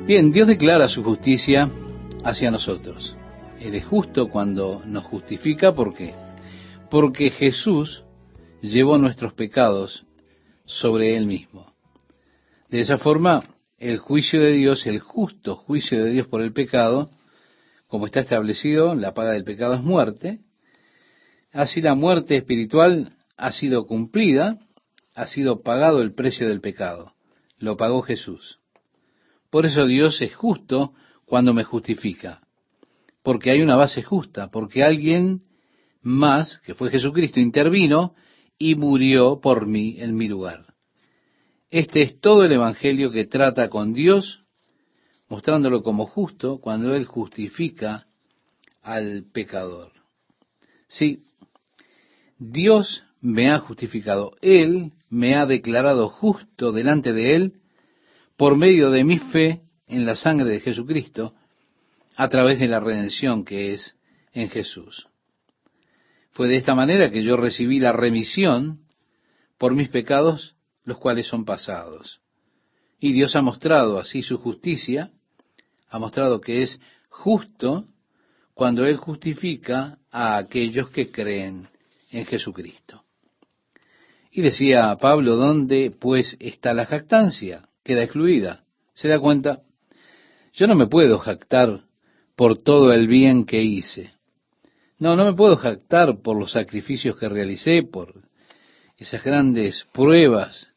Bien, Dios declara su justicia hacia nosotros. Él es justo cuando nos justifica. ¿Por qué? Porque Jesús llevó nuestros pecados sobre Él mismo. De esa forma, el juicio de Dios, el justo juicio de Dios por el pecado, como está establecido, la paga del pecado es muerte. Así la muerte espiritual ha sido cumplida, ha sido pagado el precio del pecado. Lo pagó Jesús. Por eso Dios es justo cuando me justifica. Porque hay una base justa, porque alguien más, que fue Jesucristo, intervino y murió por mí en mi lugar. Este es todo el Evangelio que trata con Dios, mostrándolo como justo cuando Él justifica al pecador. Sí, Dios me ha justificado. Él me ha declarado justo delante de Él por medio de mi fe en la sangre de Jesucristo, a través de la redención que es en Jesús. Fue de esta manera que yo recibí la remisión por mis pecados, los cuales son pasados. Y Dios ha mostrado así su justicia, ha mostrado que es justo cuando Él justifica a aquellos que creen en Jesucristo. Y decía Pablo, ¿dónde pues está la jactancia? Queda excluida. ¿Se da cuenta? Yo no me puedo jactar por todo el bien que hice. No me puedo jactar por los sacrificios que realicé, por esas grandes pruebas,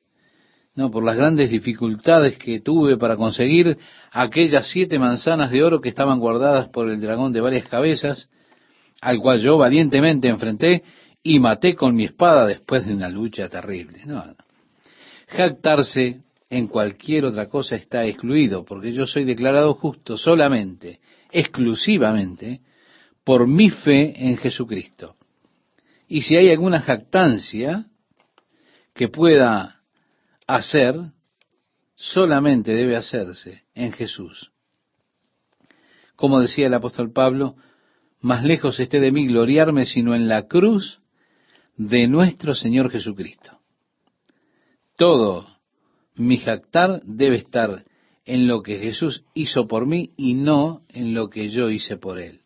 no, por las grandes dificultades que tuve para conseguir aquellas 7 manzanas de oro que estaban guardadas por el dragón de varias cabezas, al cual yo valientemente enfrenté y maté con mi espada después de una lucha terrible. No. Jactarse en cualquier otra cosa está excluido, porque yo soy declarado justo solamente, exclusivamente, por mi fe en Jesucristo. Y si hay alguna jactancia que pueda hacer, solamente debe hacerse en Jesús. Como decía el apóstol Pablo, más lejos esté de mí gloriarme sino en la cruz de nuestro Señor Jesucristo. Todo mi jactar debe estar en lo que Jesús hizo por mí y no en lo que yo hice por Él.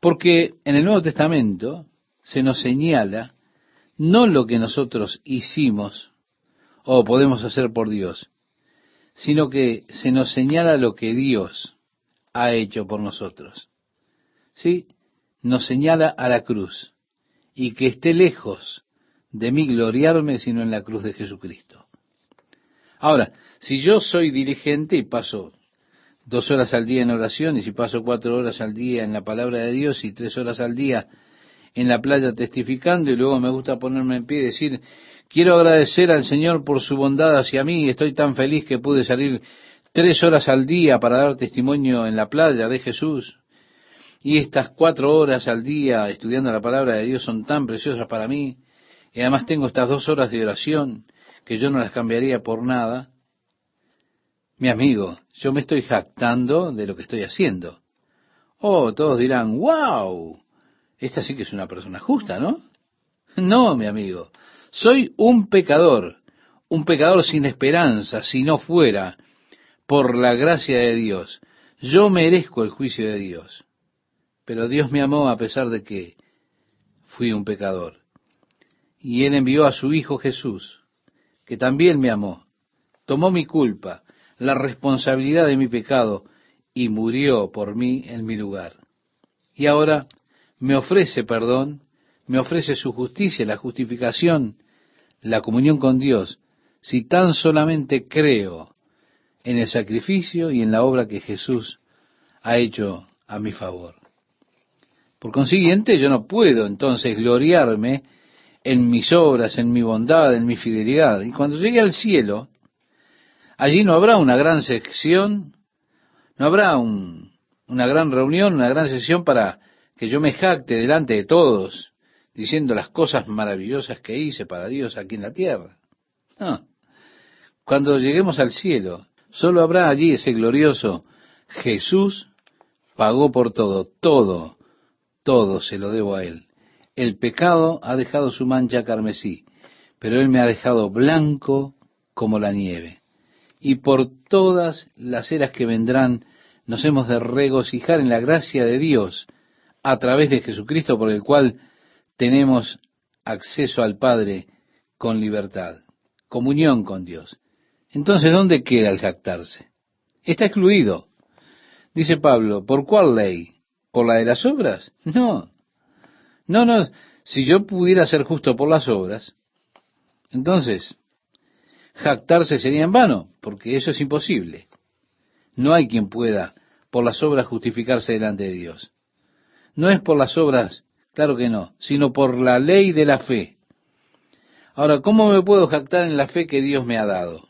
Porque en el Nuevo Testamento se nos señala no lo que nosotros hicimos o podemos hacer por Dios, sino que se nos señala lo que Dios ha hecho por nosotros. ¿Sí? Nos señala a la cruz, y que esté lejos de mí gloriarme sino en la cruz de Jesucristo. Ahora, si yo soy diligente y paso 2 horas al día en oración, y si paso 4 horas al día en la palabra de Dios y 3 horas al día en la playa testificando, y luego me gusta ponerme en pie y decir, quiero agradecer al Señor por su bondad hacia mí, estoy tan feliz que pude salir 3 horas al día para dar testimonio en la playa de Jesús, y estas 4 horas al día estudiando la palabra de Dios son tan preciosas para mí, y además tengo estas 2 horas de oración que yo no las cambiaría por nada. Mi amigo, yo me estoy jactando de lo que estoy haciendo. Oh, todos dirán, wow, esta sí que es una persona justa, ¿no? No, mi amigo, soy un pecador sin esperanza, si no fuera por la gracia de Dios. Yo merezco el juicio de Dios, pero Dios me amó a pesar de que fui un pecador. Y Él envió a su Hijo Jesús, que también me amó, tomó mi culpa, la responsabilidad de mi pecado, y murió por mí en mi lugar. Y ahora me ofrece perdón, me ofrece su justicia, la justificación, la comunión con Dios, si tan solamente creo en el sacrificio y en la obra que Jesús ha hecho a mi favor. Por consiguiente, yo no puedo entonces gloriarme en mis obras, en mi bondad, en mi fidelidad. Y cuando llegue al cielo, allí no habrá una gran sección, no habrá una gran reunión, una gran sesión para que yo me jacte delante de todos, diciendo las cosas maravillosas que hice para Dios aquí en la tierra. No. Cuando lleguemos al cielo, solo habrá allí ese glorioso Jesús pagó por todo, todo se lo debo a Él. El pecado ha dejado su mancha carmesí, pero Él me ha dejado blanco como la nieve. y por todas las eras que vendrán nos hemos de regocijar en la gracia de Dios a través de Jesucristo, por el cual tenemos acceso al Padre con libertad, comunión con Dios. Entonces, ¿dónde queda el jactarse? Está excluido. Dice Pablo, ¿por cuál ley? ¿Por la de las obras? No, no. Si yo pudiera ser justo por las obras, entonces jactarse sería en vano, porque eso es imposible. No hay quien pueda por las obras justificarse delante de Dios. No es por las obras, claro que no, sino por la ley de la fe. Ahora, ¿cómo me puedo jactar en la fe que Dios me ha dado?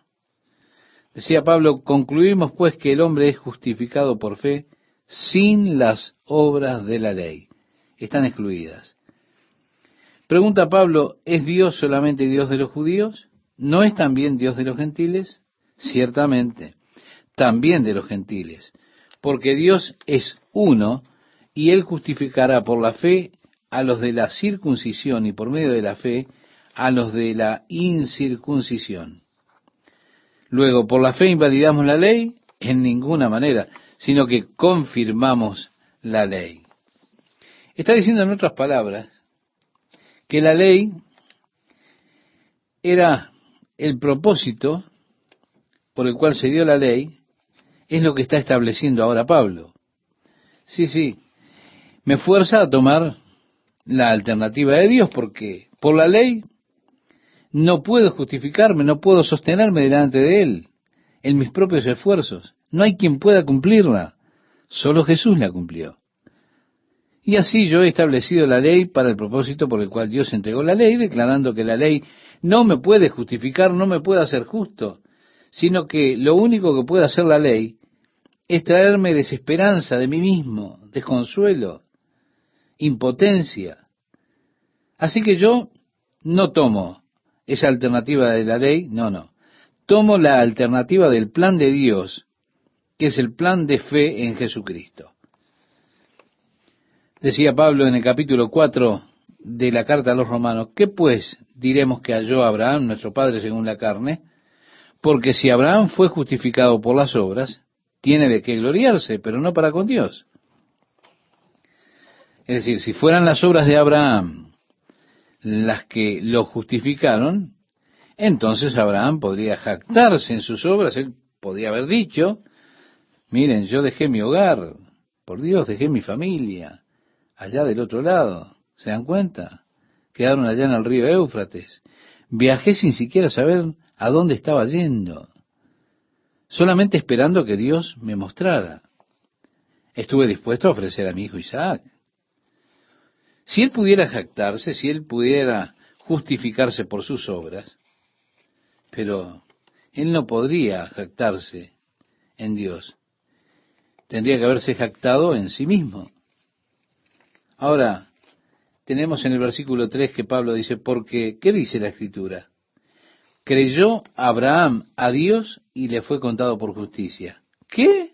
Decía Pablo, concluimos pues que el hombre es justificado por fe sin las obras de la ley. Están excluidas. Pregunta Pablo, ¿es Dios solamente Dios de los judíos? ¿No es también Dios de los gentiles? Ciertamente, también de los gentiles, porque Dios es uno y Él justificará por la fe a los de la circuncisión y por medio de la fe a los de la incircuncisión. Luego, ¿por la fe invalidamos la ley? En ninguna manera, sino que confirmamos la ley. Está diciendo en otras palabras que la ley era el propósito por el cual se dio la ley, es lo que está estableciendo ahora Pablo. Sí, me fuerza a tomar la alternativa de Dios, porque por la ley no puedo justificarme, no puedo sostenerme delante de Él en mis propios esfuerzos. No hay quien pueda cumplirla, solo Jesús la cumplió. Y así yo he establecido la ley para el propósito por el cual Dios entregó la ley, declarando que la ley no me puede justificar, no me puede hacer justo, sino que lo único que puede hacer la ley es traerme desesperanza de mí mismo, desconsuelo, impotencia. Así que yo no tomo esa alternativa de la ley, no. Tomo la alternativa del plan de Dios, que es el plan de fe en Jesucristo. Decía Pablo en el capítulo 4 de la carta a los romanos, ¿qué pues diremos que halló Abraham, nuestro padre según la carne? Porque si Abraham fue justificado por las obras, tiene de qué gloriarse, pero no para con Dios. Es decir, si fueran las obras de Abraham las que lo justificaron, entonces Abraham podría jactarse en sus obras. Él podría haber dicho, miren, yo dejé mi hogar, por Dios, dejé mi familia, allá del otro lado, ¿se dan cuenta? Quedaron allá en el río Éufrates. Viajé sin siquiera saber a dónde estaba yendo, solamente esperando que Dios me mostrara. Estuve dispuesto a ofrecer a mi hijo Isaac. Si él pudiera jactarse, si él pudiera justificarse por sus obras, pero él no podría jactarse en Dios. Tendría que haberse jactado en sí mismo. Ahora, tenemos en el versículo 3 que Pablo dice, porque, ¿qué dice la Escritura? Creyó Abraham a Dios y le fue contado por justicia. ¿Qué?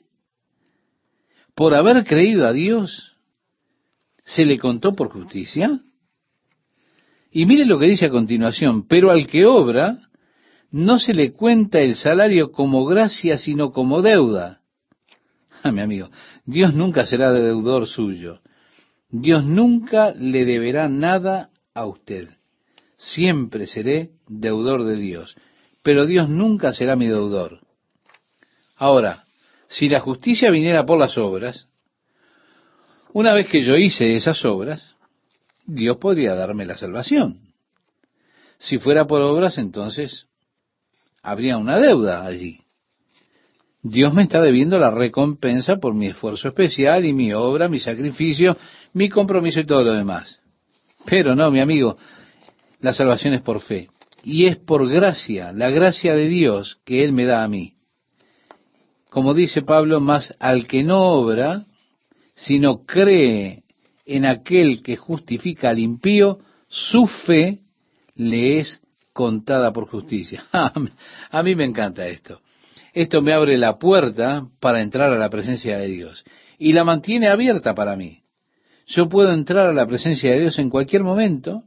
¿Por haber creído a Dios se le contó por justicia? Y mire lo que dice a continuación, pero al que obra no se le cuenta el salario como gracia, sino como deuda. Mi amigo, Dios nunca será deudor suyo. Dios nunca le deberá nada a usted. Siempre seré deudor de Dios, pero Dios nunca será mi deudor. Ahora, si la justicia viniera por las obras, una vez que yo hice esas obras, Dios podría darme la salvación. Si fuera por obras, entonces habría una deuda allí. Dios me está debiendo la recompensa por mi esfuerzo especial y mi obra, mi sacrificio, mi compromiso y todo lo demás. Pero no, mi amigo, la salvación es por fe. Y es por gracia, la gracia de Dios que Él me da a mí. Como dice Pablo, más al que no obra, sino cree en aquel que justifica al impío, su fe le es contada por justicia. A mí me encanta esto. Esto me abre la puerta para entrar a la presencia de Dios y la mantiene abierta para mí. Yo puedo entrar a la presencia de Dios en cualquier momento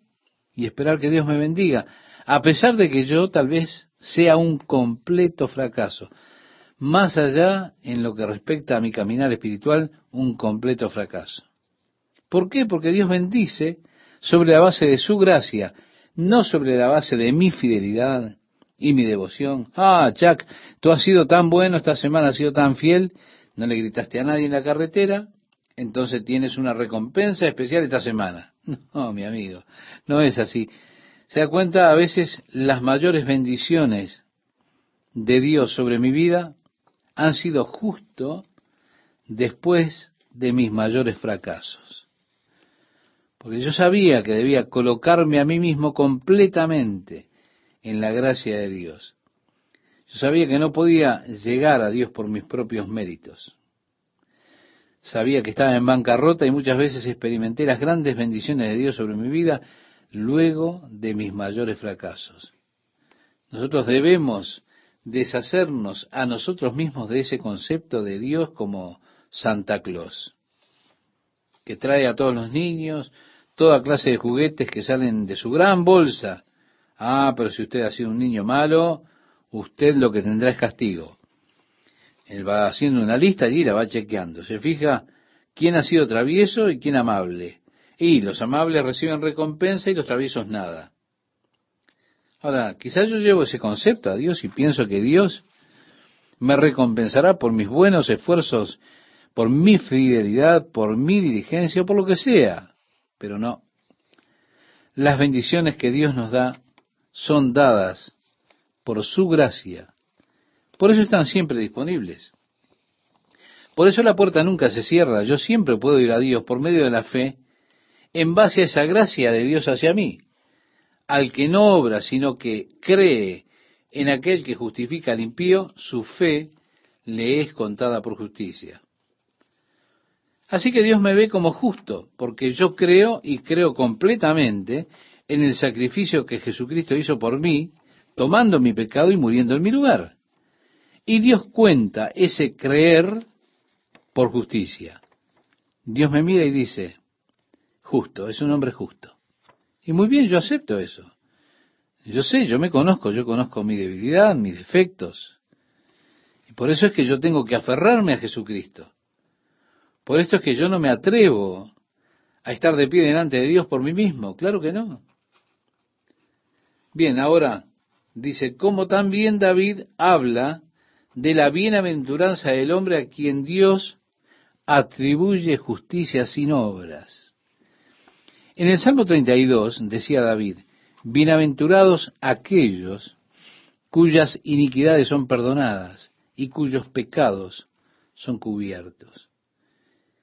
y esperar que Dios me bendiga, a pesar de que yo tal vez sea un completo fracaso. Más allá, en lo que respecta a mi caminar espiritual, un completo fracaso. ¿Por qué? Porque Dios bendice sobre la base de su gracia, no sobre la base de mi fidelidad y mi devoción. Ah, Chuck, tú has sido tan bueno, esta semana has sido tan fiel, no le gritaste a nadie en la carretera, entonces tienes una recompensa especial esta semana. No, mi amigo, no es así. Se da cuenta, a veces las mayores bendiciones de Dios sobre mi vida han sido justo después de mis mayores fracasos. Porque yo sabía que debía colocarme a mí mismo completamente en la gracia de Dios. Yo sabía que no podía llegar a Dios por mis propios méritos. Sabía que estaba en bancarrota y muchas veces experimenté las grandes bendiciones de Dios sobre mi vida luego de mis mayores fracasos. Nosotros debemos deshacernos a nosotros mismos de ese concepto de Dios como Santa Claus, que trae a todos los niños toda clase de juguetes que salen de su gran bolsa. Ah, pero si usted ha sido un niño malo, usted lo que tendrá es castigo. Él va haciendo una lista allí y la va chequeando. Se fija quién ha sido travieso y quién amable. Y los amables reciben recompensa y los traviesos nada. Ahora, quizás yo llevo ese concepto a Dios y pienso que Dios me recompensará por mis buenos esfuerzos, por mi fidelidad, por mi diligencia o por lo que sea. Pero no. Las bendiciones que Dios nos da son dadas por su gracia. Por eso están siempre disponibles. Por eso la puerta nunca se cierra. Yo siempre puedo ir a Dios por medio de la fe en base a esa gracia de Dios hacia mí. Al que no obra, sino que cree en aquel que justifica al impío, su fe le es contada por justicia. Así que Dios me ve como justo, porque yo creo y creo completamente en el sacrificio que Jesucristo hizo por mí, tomando mi pecado y muriendo en mi lugar. Y Dios cuenta ese creer por justicia. Dios me mira y dice, justo, es un hombre justo. Y muy bien, yo acepto eso. Yo sé, yo me conozco, yo conozco mi debilidad, mis defectos. Y por eso es que yo tengo que aferrarme a Jesucristo. Por esto es que yo no me atrevo a estar de pie delante de Dios por mí mismo. Claro que no. Bien, ahora dice, como también David habla de la bienaventuranza del hombre a quien Dios atribuye justicia sin obras. En el Salmo 32 decía David, bienaventurados aquellos cuyas iniquidades son perdonadas y cuyos pecados son cubiertos.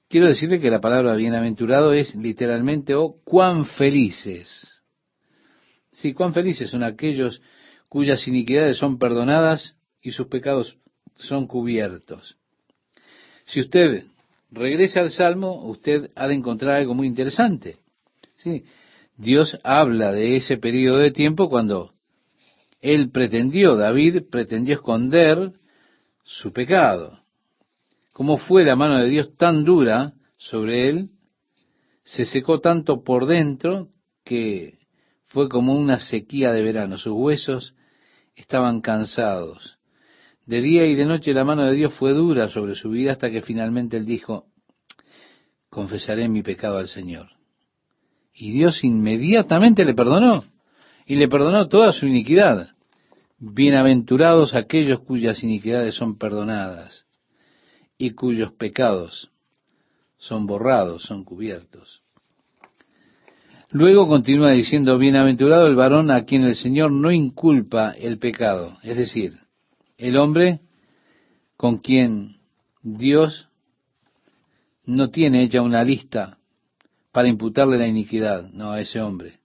Quiero decirle que la palabra bienaventurado es literalmente, cuán felices. Sí, cuán felices son aquellos cuyas iniquidades son perdonadas y sus pecados son cubiertos. Si usted regresa al Salmo, usted ha de encontrar algo muy interesante. Sí, Dios habla de ese periodo de tiempo cuando David pretendió esconder su pecado. Cómo fue la mano de Dios tan dura sobre él, se secó tanto por dentro que fue como una sequía de verano. Sus huesos estaban cansados. De día y de noche la mano de Dios fue dura sobre su vida hasta que finalmente él dijo, confesaré mi pecado al Señor. Y Dios inmediatamente le perdonó, y le perdonó toda su iniquidad. Bienaventurados aquellos cuyas iniquidades son perdonadas, y cuyos pecados son borrados, son cubiertos. Luego continúa diciendo, bienaventurado el varón a quien el Señor no inculpa el pecado, es decir, el hombre con quien Dios no tiene hecha una lista para imputarle la iniquidad, no a ese hombre.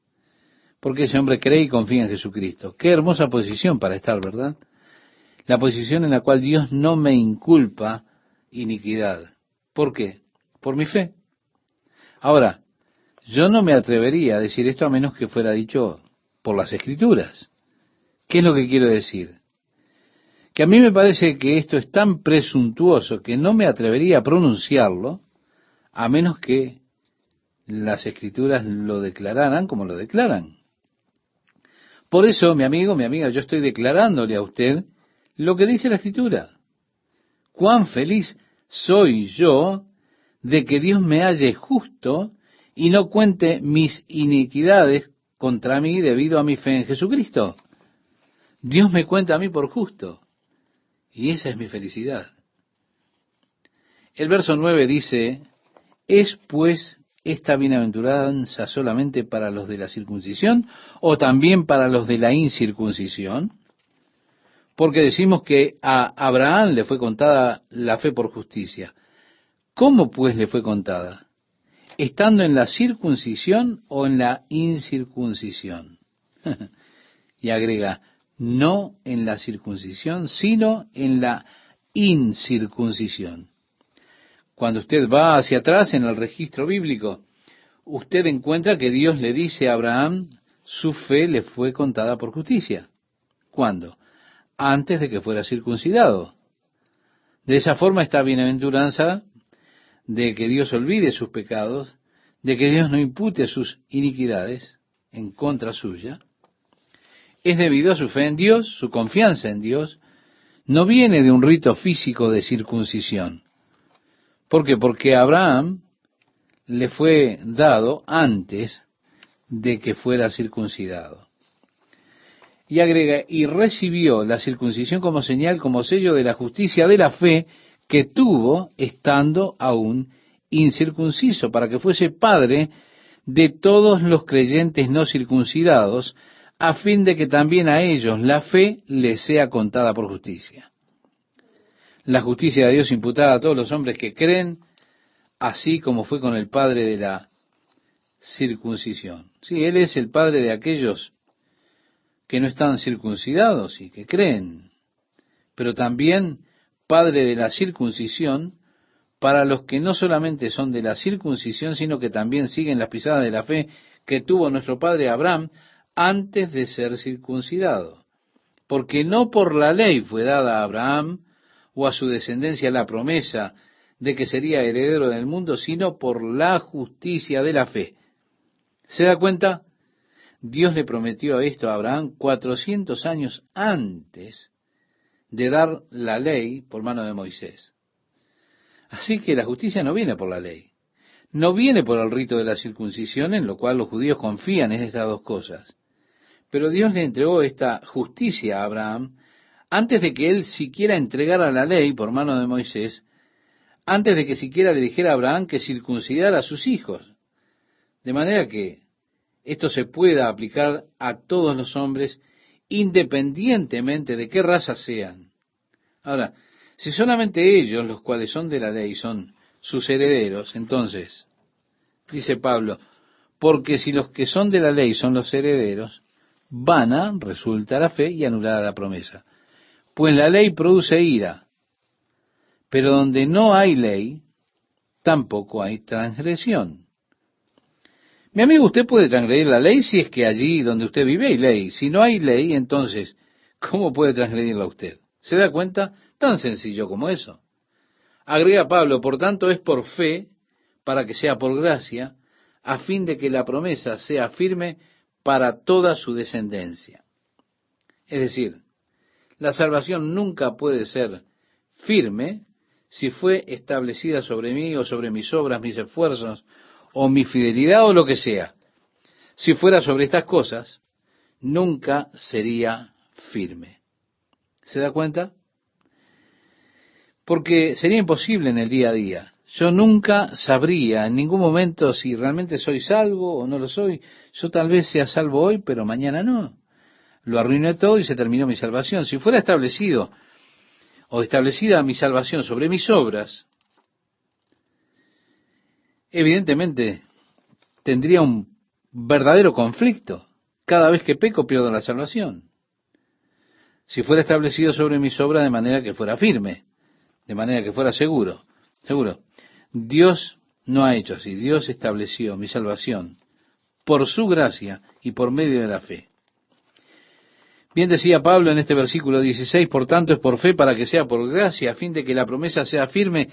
Porque ese hombre cree y confía en Jesucristo. Qué hermosa posición para estar, ¿verdad? La posición en la cual Dios no me inculpa iniquidad. ¿Por qué? Por mi fe. Ahora, yo no me atrevería a decir esto a menos que fuera dicho por las Escrituras. ¿Qué es lo que quiero decir? Que a mí me parece que esto es tan presuntuoso que no me atrevería a pronunciarlo a menos que las Escrituras lo declararan como lo declaran. Por eso, mi amigo, mi amiga, yo estoy declarándole a usted lo que dice la Escritura. Cuán feliz soy yo de que Dios me halle justo y no cuente mis iniquidades contra mí debido a mi fe en Jesucristo. Dios me cuenta a mí por justo, y esa es mi felicidad. El verso 9 dice, ¿es pues esta bienaventuranza solamente para los de la circuncisión o también para los de la incircuncisión? Porque decimos que a Abraham le fue contada la fe por justicia. ¿Cómo pues le fue contada? ¿Estando en la circuncisión o en la incircuncisión? Y agrega, no en la circuncisión, sino en la incircuncisión. Cuando usted va hacia atrás en el registro bíblico, usted encuentra que Dios le dice a Abraham, su fe le fue contada por justicia. ¿Cuándo? Antes de que fuera circuncidado. De esa forma, esta bienaventuranza de que Dios olvide sus pecados, de que Dios no impute sus iniquidades en contra suya, es debido a su fe en Dios, su confianza en Dios. No viene de un rito físico de circuncisión. ¿Por qué? Porque a Abraham le fue dado antes de que fuera circuncidado. Y agrega, y recibió la circuncisión como señal, como sello de la justicia de la fe que tuvo estando aún incircunciso, para que fuese padre de todos los creyentes no circuncidados, a fin de que también a ellos la fe les sea contada por justicia. La justicia de Dios imputada a todos los hombres que creen, así como fue con el padre de la circuncisión. Sí, Él es el padre de aquellos que no están circuncidados y que creen, pero también padre de la circuncisión para los que no solamente son de la circuncisión, sino que también siguen las pisadas de la fe que tuvo nuestro padre Abraham antes de ser circuncidado. Porque no por la ley fue dada a Abraham o a su descendencia la promesa de que sería heredero del mundo, sino por la justicia de la fe. ¿Se da cuenta? Dios le prometió esto a Abraham 400 años antes de dar la ley por mano de Moisés. Así que la justicia no viene por la ley, no viene por el rito de la circuncisión, en lo cual los judíos confían en estas dos cosas. Pero Dios le entregó esta justicia a Abraham antes de que él siquiera entregara la ley por mano de Moisés, antes de que siquiera le dijera a Abraham que circuncidara a sus hijos. De manera que esto se pueda aplicar a todos los hombres, independientemente de qué raza sean. Ahora, si solamente ellos, los cuales son de la ley, son sus herederos, entonces, dice Pablo, porque si los que son de la ley son los herederos, vana resulta la fe y anulada la promesa. Pues la ley produce ira, pero donde no hay ley, tampoco hay transgresión. Mi amigo, usted puede transgredir la ley si es que allí donde usted vive hay ley. Si no hay ley, entonces, ¿cómo puede transgredirla usted? ¿Se da cuenta? Tan sencillo como eso. Agrega Pablo, por tanto es por fe, para que sea por gracia, a fin de que la promesa sea firme para toda su descendencia. Es decir, la salvación nunca puede ser firme si fue establecida sobre mí o sobre mis obras, mis esfuerzos, o mi fidelidad o lo que sea. Si fuera sobre estas cosas, nunca sería firme. ¿Se da cuenta? Porque sería imposible en el día a día. Yo nunca sabría en ningún momento si realmente soy salvo o no lo soy. Yo tal vez sea salvo hoy, pero mañana no. Lo arruiné todo y se terminó mi salvación. Si fuera establecido o establecida mi salvación sobre mis obras, evidentemente tendría un verdadero conflicto. Cada vez que peco pierdo la salvación. Si fuera establecido sobre mis obras de manera que fuera firme, de manera que fuera seguro. Dios no ha hecho así. Dios estableció mi salvación por su gracia y por medio de la fe. Bien decía Pablo en este versículo 16, por tanto es por fe para que sea por gracia, a fin de que la promesa sea firme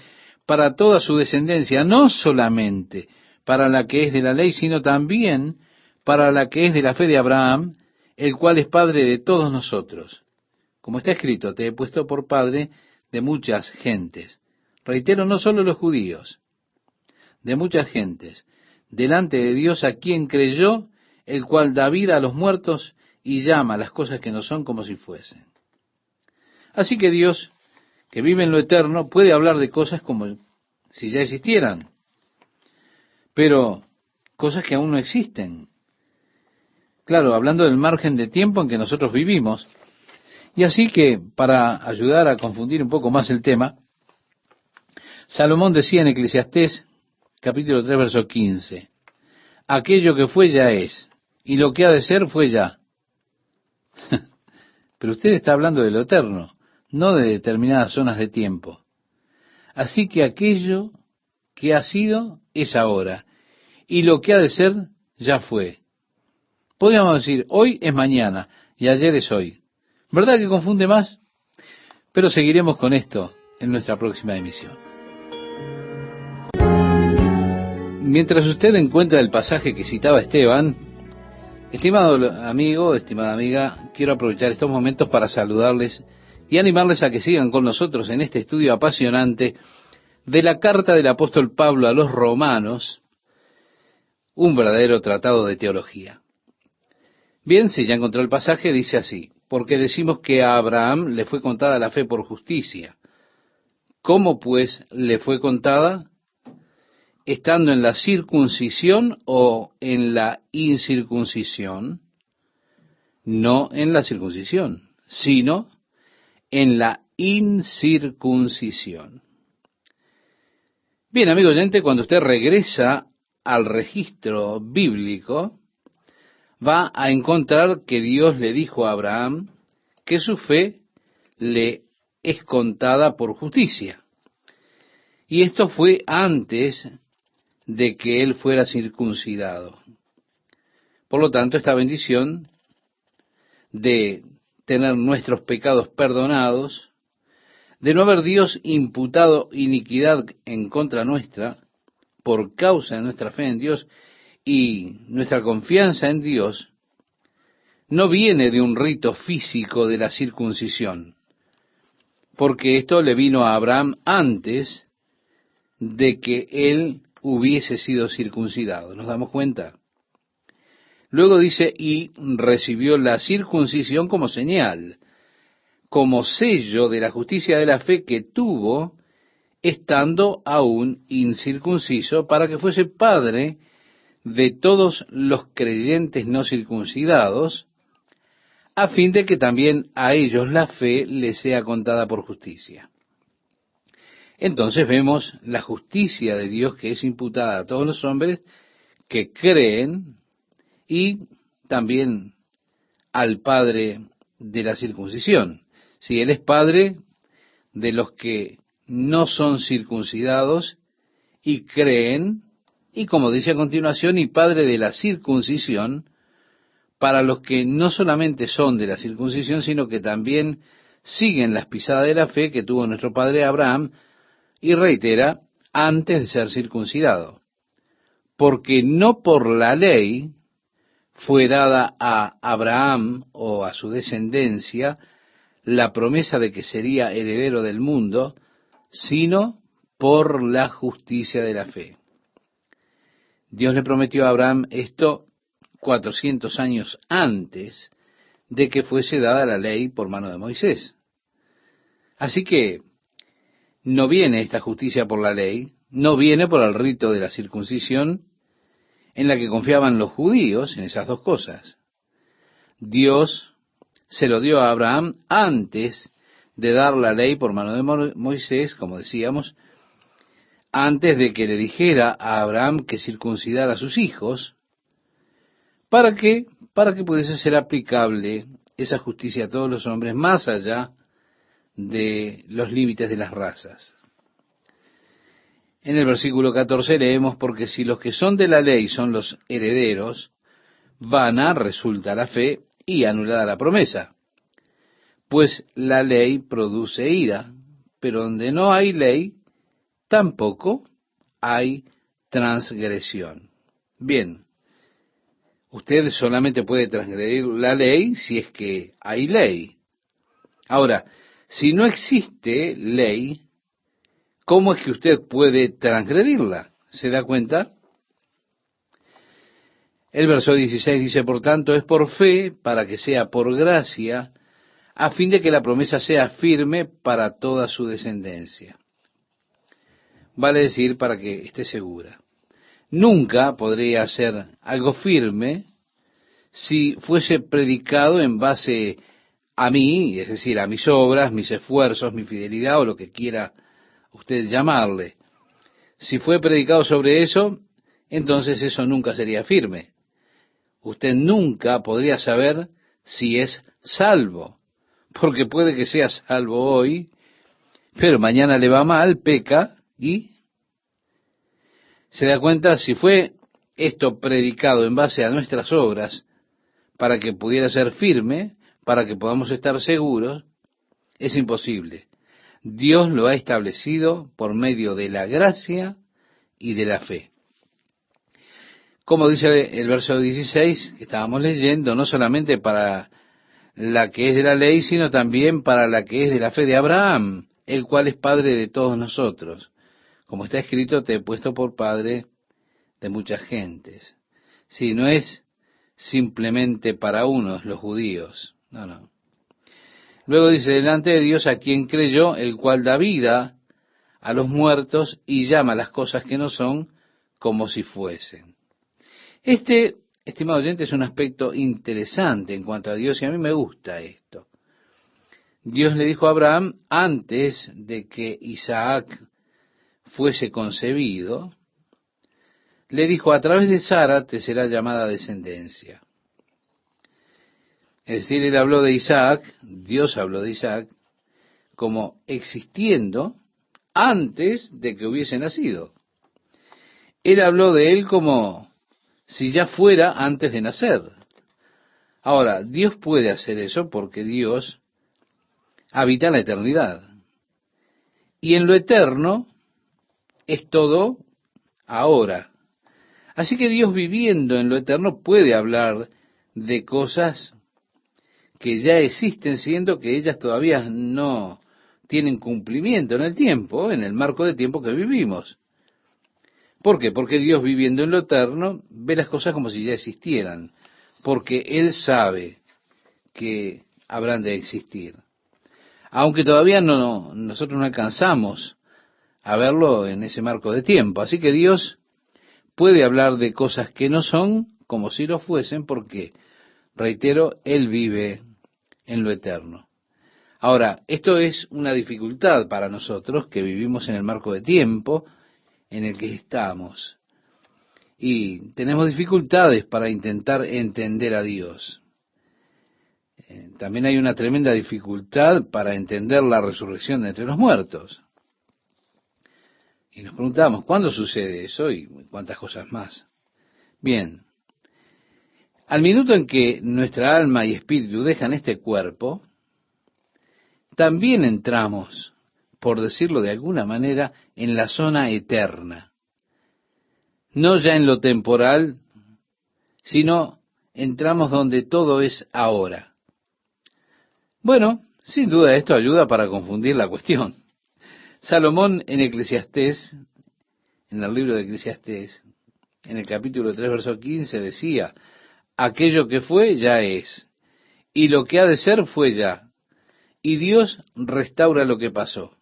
para toda su descendencia, no solamente para la que es de la ley, sino también para la que es de la fe de Abraham, el cual es Padre de todos nosotros. Como está escrito, te he puesto por Padre de muchas gentes. Reitero, no solo los judíos, de muchas gentes, delante de Dios a quien creyó, el cual da vida a los muertos y llama las cosas que no son como si fuesen. Así que Dios, que vive en lo eterno, puede hablar de cosas como si ya existieran, pero cosas que aún no existen. Claro, hablando del margen de tiempo en que nosotros vivimos. Y así que, para ayudar a confundir un poco más el tema, Salomón decía en Eclesiastés, capítulo 3, verso 15, aquello que fue ya es, y lo que ha de ser fue ya. Pero usted está hablando de lo eterno, no de determinadas zonas de tiempo. Así que aquello que ha sido es ahora, y lo que ha de ser ya fue. Podríamos decir, hoy es mañana, y ayer es hoy. ¿Verdad que confunde más? Pero seguiremos con esto en nuestra próxima emisión. Mientras usted encuentra el pasaje que citaba Esteban, estimado amigo, estimada amiga, quiero aprovechar estos momentos para saludarles y animarles a que sigan con nosotros en este estudio apasionante de la carta del apóstol Pablo a los romanos, un verdadero tratado de teología. Bien, si ya encontró el pasaje, dice así, porque decimos que a Abraham le fue contada la fe por justicia. ¿Cómo pues le fue contada? ¿Estando en la circuncisión o en la incircuncisión? No en la circuncisión, sino en la incircuncisión. Bien, amigo oyente, cuando usted regresa al registro bíblico, va a encontrar que Dios le dijo a Abraham que su fe le es contada por justicia. Y esto fue antes de que él fuera circuncidado. Por lo tanto, esta bendición de tener nuestros pecados perdonados, de no haber Dios imputado iniquidad en contra nuestra, por causa de nuestra fe en Dios y nuestra confianza en Dios, no viene de un rito físico de la circuncisión, porque esto le vino a Abraham antes de que él hubiese sido circuncidado. ¿Nos damos cuenta? Luego dice, y recibió la circuncisión como señal, como sello de la justicia de la fe que tuvo, estando aún incircunciso, para que fuese padre de todos los creyentes no circuncidados, a fin de que también a ellos la fe les sea contada por justicia. Entonces vemos la justicia de Dios que es imputada a todos los hombres que creen y también al padre de la circuncisión. Si Él es padre de los que no son circuncidados y creen, y como dice a continuación, y padre de la circuncisión, para los que no solamente son de la circuncisión, sino que también siguen las pisadas de la fe que tuvo nuestro padre Abraham, y reitera, antes de ser circuncidado. Porque no por la ley fue dada a Abraham o a su descendencia la promesa de que sería heredero del mundo, sino por la justicia de la fe. Dios le prometió a Abraham esto 400 años antes de que fuese dada la ley por mano de Moisés. Así que no viene esta justicia por la ley, no viene por el rito de la circuncisión en la que confiaban los judíos en esas dos cosas. Dios se lo dio a Abraham antes de dar la ley por mano de Moisés, como decíamos, antes de que le dijera a Abraham que circuncidara a sus hijos, ¿para qué? Para que pudiese ser aplicable esa justicia a todos los hombres más allá de los límites de las razas. En el versículo 14 leemos, porque si los que son de la ley son los herederos, vana resulta la fe y anulada la promesa. Pues la ley produce ira, pero donde no hay ley, tampoco hay transgresión. Bien, Usted solamente puede transgredir la ley si es que hay ley. Ahora, si no existe ley, ¿cómo es que usted puede transgredirla? ¿Se da cuenta? El verso 16 dice, por tanto, es por fe, para que sea por gracia, a fin de que la promesa sea firme para toda su descendencia. Vale decir, para que esté segura. Nunca podría ser algo firme si fuese predicado en base a mí, es decir, a mis obras, mis esfuerzos, mi fidelidad o lo que quiera usted llamarle. Si fue predicado sobre eso, entonces eso nunca sería firme. Usted nunca podría saber si es salvo, porque puede que sea salvo hoy, pero mañana le va mal, peca y se da cuenta si fue esto predicado en base a nuestras obras para que pudiera ser firme, para que podamos estar seguros, es imposible. Dios lo ha establecido por medio de la gracia y de la fe. Como dice el verso 16 que estábamos leyendo, no solamente para la que es de la ley, sino también para la que es de la fe de Abraham, el cual es padre de todos nosotros. Como está escrito, te he puesto por padre de muchas gentes. Sí, no es simplemente para unos, los judíos. No, no. Luego dice, delante de Dios a quien creyó, el cual da vida a los muertos y llama las cosas que no son como si fuesen. Este, estimado oyente, es un aspecto interesante en cuanto a Dios y a mí me gusta esto. Dios le dijo a Abraham, antes de que Isaac fuese concebido, le dijo, a través de Sara te será llamada descendencia. Es decir, él habló de Isaac, Dios habló de Isaac, como existiendo antes de que hubiese nacido. Él habló de él como si ya fuera antes de nacer. Ahora, Dios puede hacer eso porque Dios habita en la eternidad. Y en lo eterno es todo ahora. Así que Dios viviendo en lo eterno puede hablar de cosas que ya existen, siendo que ellas todavía no tienen cumplimiento en el tiempo, en el marco de tiempo que vivimos. ¿Por qué? Porque Dios viviendo en lo eterno ve las cosas como si ya existieran, porque Él sabe que habrán de existir. Aunque todavía nosotros no alcanzamos a verlo en ese marco de tiempo. Así que Dios puede hablar de cosas que no son como si lo fuesen, porque, reitero, Él vive en lo eterno. Ahora, esto es una dificultad para nosotros que vivimos en el marco de tiempo en el que estamos. Y tenemos dificultades para intentar entender a Dios. También hay una tremenda dificultad para entender la resurrección de entre los muertos. Y nos preguntamos, ¿cuándo sucede eso? Y cuántas cosas más. Bien, al minuto en que nuestra alma y espíritu dejan este cuerpo, también entramos, por decirlo de alguna manera, en la zona eterna. No ya en lo temporal, sino entramos donde todo es ahora. Bueno, sin duda esto ayuda para confundir la cuestión. Salomón en Eclesiastés, en el libro de Eclesiastés, en el capítulo 3, verso 15, decía, aquello que fue ya es, y lo que ha de ser fue ya, y Dios restaura lo que pasó.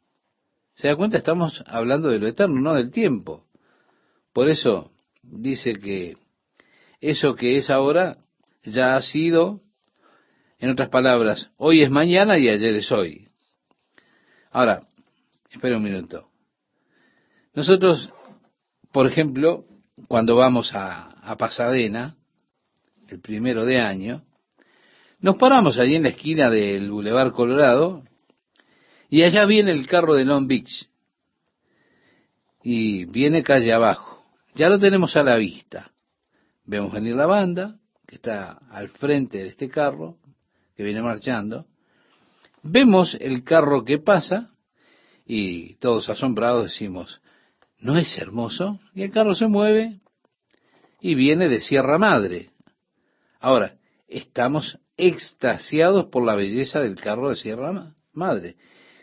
¿Se da cuenta? Estamos hablando de lo eterno, no del tiempo. Por eso dice que eso que es ahora ya ha sido, en otras palabras, hoy es mañana y ayer es hoy. Ahora, espera un minuto. Nosotros, por ejemplo, cuando vamos a Pasadena, el 1 de año, nos paramos allí en la esquina del Boulevard Colorado y allá viene el carro de Long Beach y viene calle abajo. Ya lo tenemos a la vista. Vemos venir la banda que está al frente de este carro, que viene marchando. Vemos el carro que pasa y todos asombrados decimos, ¿no es hermoso? Y el carro se mueve y viene de Sierra Madre. Ahora, estamos extasiados por la belleza del carro de Sierra Madre,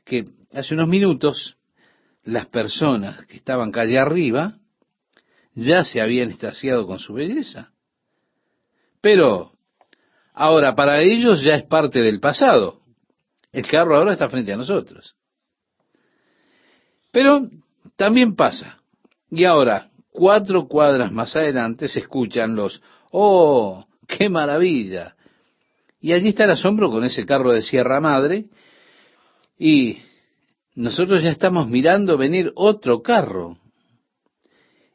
que hace unos minutos las personas que estaban calle arriba ya se habían extasiado con su belleza. Pero ahora para ellos ya es parte del pasado. El carro ahora está frente a nosotros. Pero también pasa. Y ahora, 4 cuadras más adelante se escuchan los, ¡oh, qué maravilla! Y allí está el asombro con ese carro de Sierra Madre. Y nosotros ya estamos mirando venir otro carro.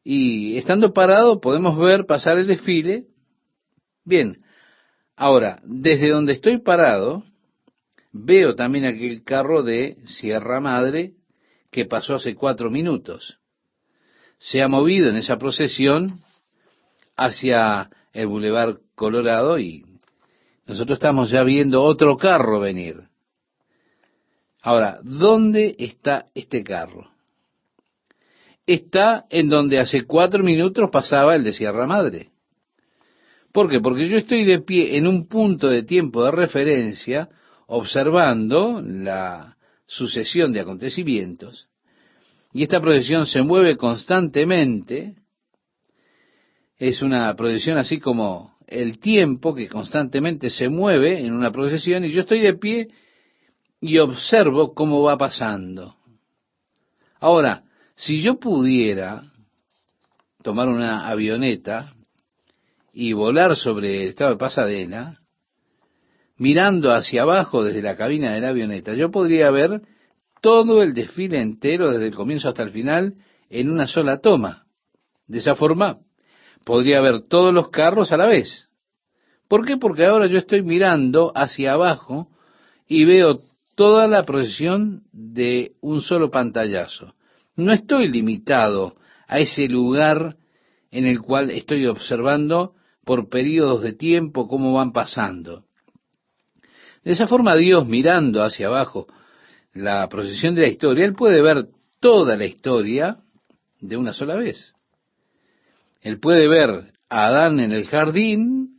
Y estando parado podemos ver pasar el desfile. Bien, ahora, desde donde estoy parado, veo también aquel carro de Sierra Madre que pasó hace 4 minutos. Se ha movido en esa procesión hacia el Boulevard Colorado y nosotros estamos ya viendo otro carro venir. Ahora, ¿dónde está este carro? Está en donde hace 4 minutos pasaba el de Sierra Madre. ¿Por qué? Porque yo estoy de pie en un punto de tiempo de referencia observando la sucesión de acontecimientos y esta procesión se mueve constantemente. Es una procesión así como el tiempo que constantemente se mueve en una procesión y yo estoy de pie y observo cómo va pasando. Ahora, si yo pudiera tomar una avioneta y volar sobre el estado de Pasadena, mirando hacia abajo desde la cabina de la avioneta, yo podría ver todo el desfile entero desde el comienzo hasta el final en una sola toma. De esa forma, podría ver todos los carros a la vez. ¿Por qué? Porque ahora yo estoy mirando hacia abajo y veo toda la procesión de un solo pantallazo. No estoy limitado a ese lugar en el cual estoy observando por periodos de tiempo cómo van pasando. De esa forma, Dios, mirando hacia abajo la procesión de la historia, Él puede ver toda la historia de una sola vez. Él puede ver a Adán en el jardín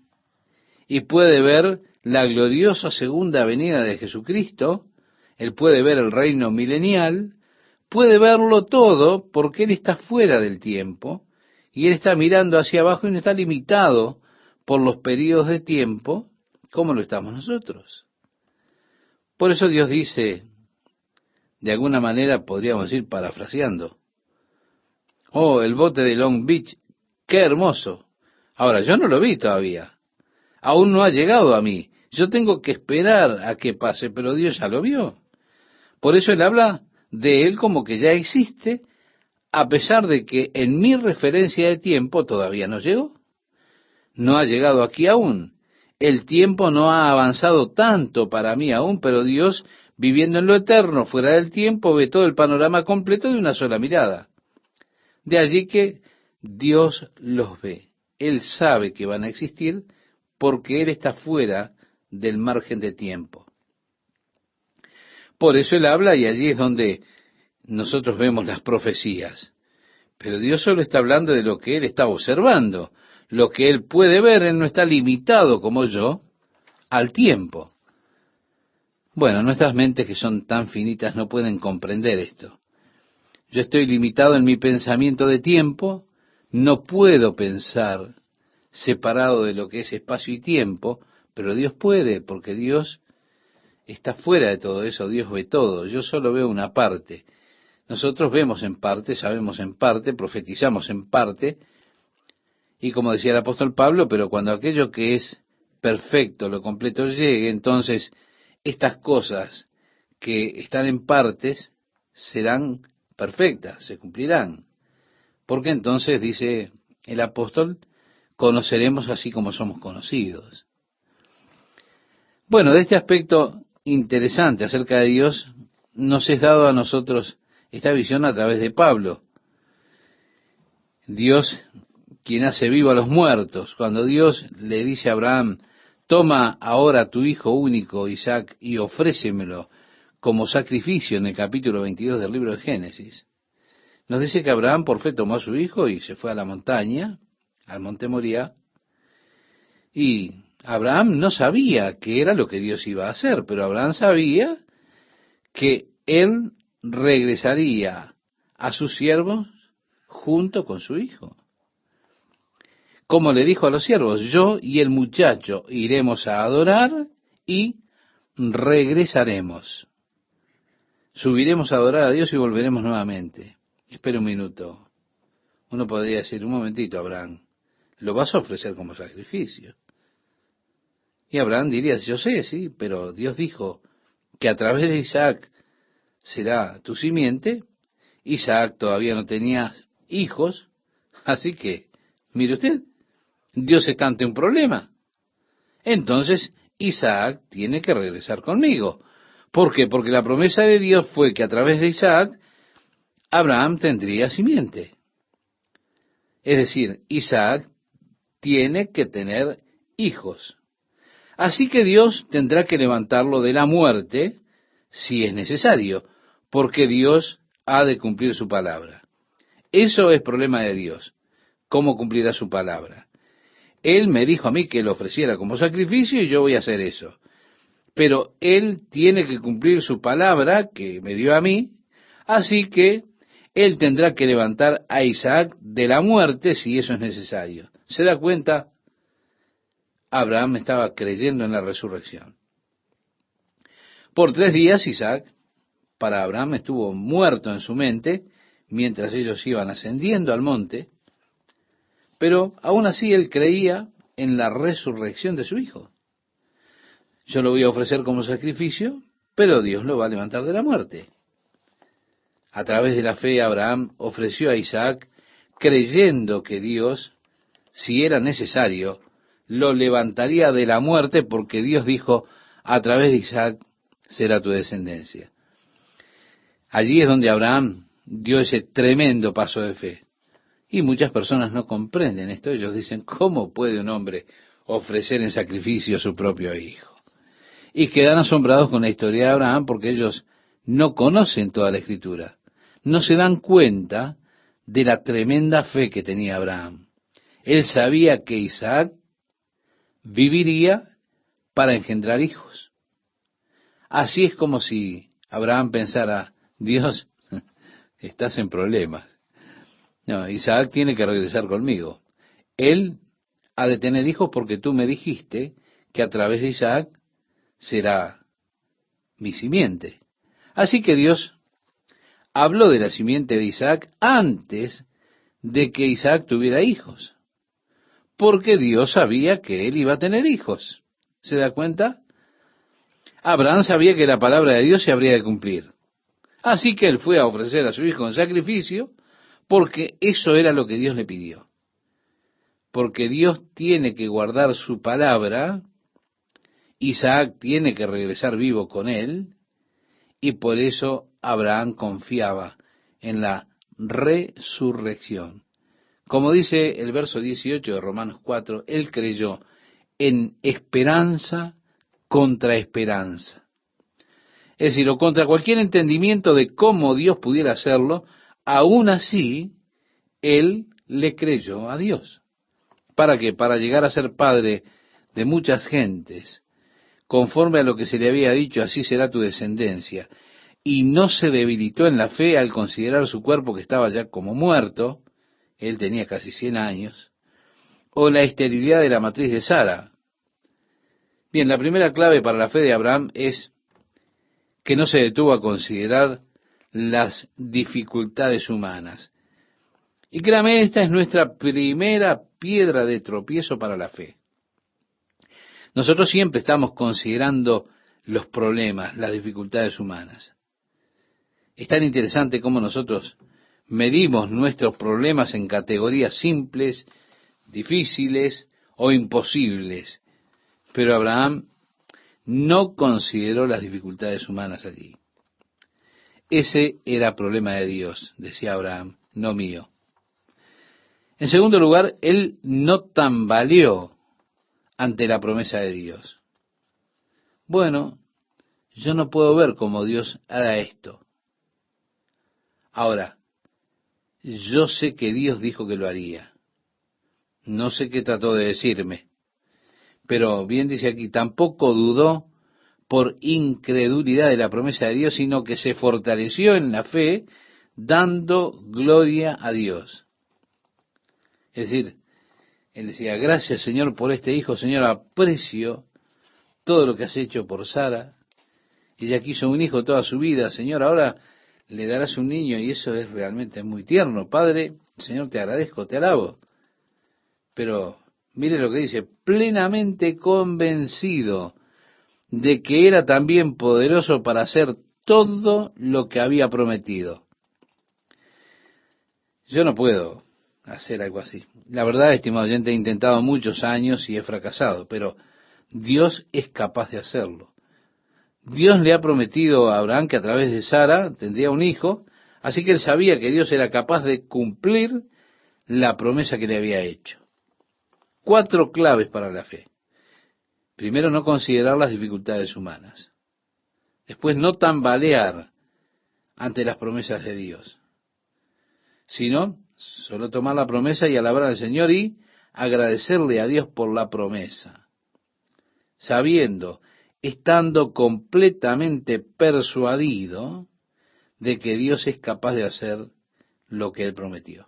y puede ver la gloriosa segunda venida de Jesucristo. Él puede ver el reino milenial, puede verlo todo porque Él está fuera del tiempo y Él está mirando hacia abajo y no está limitado por los periodos de tiempo como lo estamos nosotros. Por eso Dios dice, de alguna manera podríamos ir parafraseando, oh, el bote de Long Beach, qué hermoso. Ahora, yo no lo vi todavía, aún no ha llegado a mí, yo tengo que esperar a que pase, pero Dios ya lo vio. Por eso Él habla de Él como que ya existe, a pesar de que en mi referencia de tiempo todavía no llegó. No ha llegado aquí aún. El tiempo no ha avanzado tanto para mí aún, pero Dios, viviendo en lo eterno, fuera del tiempo, ve todo el panorama completo de una sola mirada. De allí que Dios los ve. Él sabe que van a existir porque Él está fuera del margen de tiempo. Por eso Él habla y allí es donde nosotros vemos las profecías. Pero Dios solo está hablando de lo que Él está observando. Lo que Él puede ver, Él no está limitado como yo al tiempo. Bueno, nuestras mentes que son tan finitas no pueden comprender esto. Yo estoy limitado en mi pensamiento de tiempo, no puedo pensar separado de lo que es espacio y tiempo, pero Dios puede, porque Dios está fuera de todo eso, Dios ve todo, yo solo veo una parte. Nosotros vemos en parte, sabemos en parte, profetizamos en parte, y como decía el apóstol Pablo, pero cuando aquello que es perfecto, lo completo llegue, entonces estas cosas que están en partes serán perfectas, se cumplirán. Porque entonces, dice el apóstol, conoceremos así como somos conocidos. Bueno, de este aspecto interesante acerca de Dios, nos es dado a nosotros esta visión a través de Pablo. Dios, quien hace vivo a los muertos. Cuando Dios le dice a Abraham, toma ahora tu hijo único, Isaac, y ofrécemelo como sacrificio en el capítulo 22 del libro de Génesis, nos dice que Abraham por fe tomó a su hijo y se fue a la montaña, al monte Moría, y Abraham no sabía qué era lo que Dios iba a hacer, pero Abraham sabía que él regresaría a sus siervos junto con su hijo. Como le dijo a los siervos, yo y el muchacho iremos a adorar y regresaremos. Subiremos a adorar a Dios y volveremos nuevamente. Espera un minuto. Uno podría decir, un momentito, Abraham, ¿lo vas a ofrecer como sacrificio? Y Abraham diría, yo sé, sí, pero Dios dijo que a través de Isaac será tu simiente. Isaac todavía no tenía hijos, así que, mire usted, Dios está ante un problema. Entonces, Isaac tiene que regresar conmigo. ¿Por qué? Porque la promesa de Dios fue que a través de Isaac, Abraham tendría simiente. Es decir, Isaac tiene que tener hijos. Así que Dios tendrá que levantarlo de la muerte si es necesario, porque Dios ha de cumplir su palabra. Eso es problema de Dios. ¿Cómo cumplirá su palabra? Él me dijo a mí que lo ofreciera como sacrificio y yo voy a hacer eso. Pero Él tiene que cumplir su palabra que me dio a mí, así que Él tendrá que levantar a Isaac de la muerte si eso es necesario. ¿Se da cuenta? Abraham estaba creyendo en la resurrección. Por 3 días Isaac, para Abraham, estuvo muerto en su mente mientras ellos iban ascendiendo al monte, pero aún así él creía en la resurrección de su hijo. Yo lo voy a ofrecer como sacrificio, pero Dios lo va a levantar de la muerte. A través de la fe, Abraham ofreció a Isaac, creyendo que Dios, si era necesario, lo levantaría de la muerte, porque Dios dijo, a través de Isaac será tu descendencia. Allí es donde Abraham dio ese tremendo paso de fe. Y muchas personas no comprenden esto. Ellos dicen, ¿cómo puede un hombre ofrecer en sacrificio a su propio hijo? Y quedan asombrados con la historia de Abraham porque ellos no conocen toda la Escritura. No se dan cuenta de la tremenda fe que tenía Abraham. Él sabía que Isaac viviría para engendrar hijos. Así es como si Abraham pensara, Dios, estás en problemas. No, Isaac tiene que regresar conmigo. Él ha de tener hijos porque tú me dijiste que a través de Isaac será mi simiente. Así que Dios habló de la simiente de Isaac antes de que Isaac tuviera hijos, porque Dios sabía que él iba a tener hijos. ¿Se da cuenta? Abraham sabía que la palabra de Dios se habría de cumplir. Así que él fue a ofrecer a su hijo en sacrificio, porque eso era lo que Dios le pidió. Porque Dios tiene que guardar su palabra, Isaac tiene que regresar vivo con él, y por eso Abraham confiaba en la resurrección. Como dice el verso 18 de Romanos 4, él creyó en esperanza contra esperanza. Es decir, o contra cualquier entendimiento de cómo Dios pudiera hacerlo, aún así, él le creyó a Dios. ¿Para qué? Para llegar a ser padre de muchas gentes, conforme a lo que se le había dicho, así será tu descendencia. Y no se debilitó en la fe al considerar su cuerpo que estaba ya como muerto, él tenía casi 100 años, o la esterilidad de la matriz de Sara. Bien, la primera clave para la fe de Abraham es que no se detuvo a considerar las dificultades humanas. Y créame, esta es nuestra primera piedra de tropiezo para la fe. Nosotros siempre estamos considerando los problemas, las dificultades humanas. Es tan interesante cómo nosotros medimos nuestros problemas en categorías simples, difíciles o imposibles. Pero Abraham no consideró las dificultades humanas allí. Ese era problema de Dios, decía Abraham, no mío. En segundo lugar, él no tambaleó ante la promesa de Dios. Bueno, yo no puedo ver cómo Dios hará esto. Ahora, yo sé que Dios dijo que lo haría. No sé qué trató de decirme, Pero bien dice aquí, tampoco dudó por incredulidad de la promesa de Dios, sino que se fortaleció en la fe, dando gloria a Dios. Es decir, él decía, gracias Señor por este hijo, Señor, aprecio todo lo que has hecho por Sara. Ella quiso un hijo toda su vida, Señor, ahora le darás un niño y eso es realmente muy tierno. Padre, Señor, te agradezco, te alabo. Pero mire lo que dice, plenamente convencido de que era también poderoso para hacer todo lo que había prometido. Yo no puedo hacer algo así. La verdad, estimado oyente, he intentado muchos años y he fracasado, pero Dios es capaz de hacerlo. Dios le ha prometido a Abraham que a través de Sara tendría un hijo, así que él sabía que Dios era capaz de cumplir la promesa que le había hecho. 4 claves para la fe. Primero, no considerar las dificultades humanas. Después, no tambalear ante las promesas de Dios, sino solo tomar la promesa y alabar al Señor y agradecerle a Dios por la promesa, sabiendo, estando completamente persuadido de que Dios es capaz de hacer lo que Él prometió.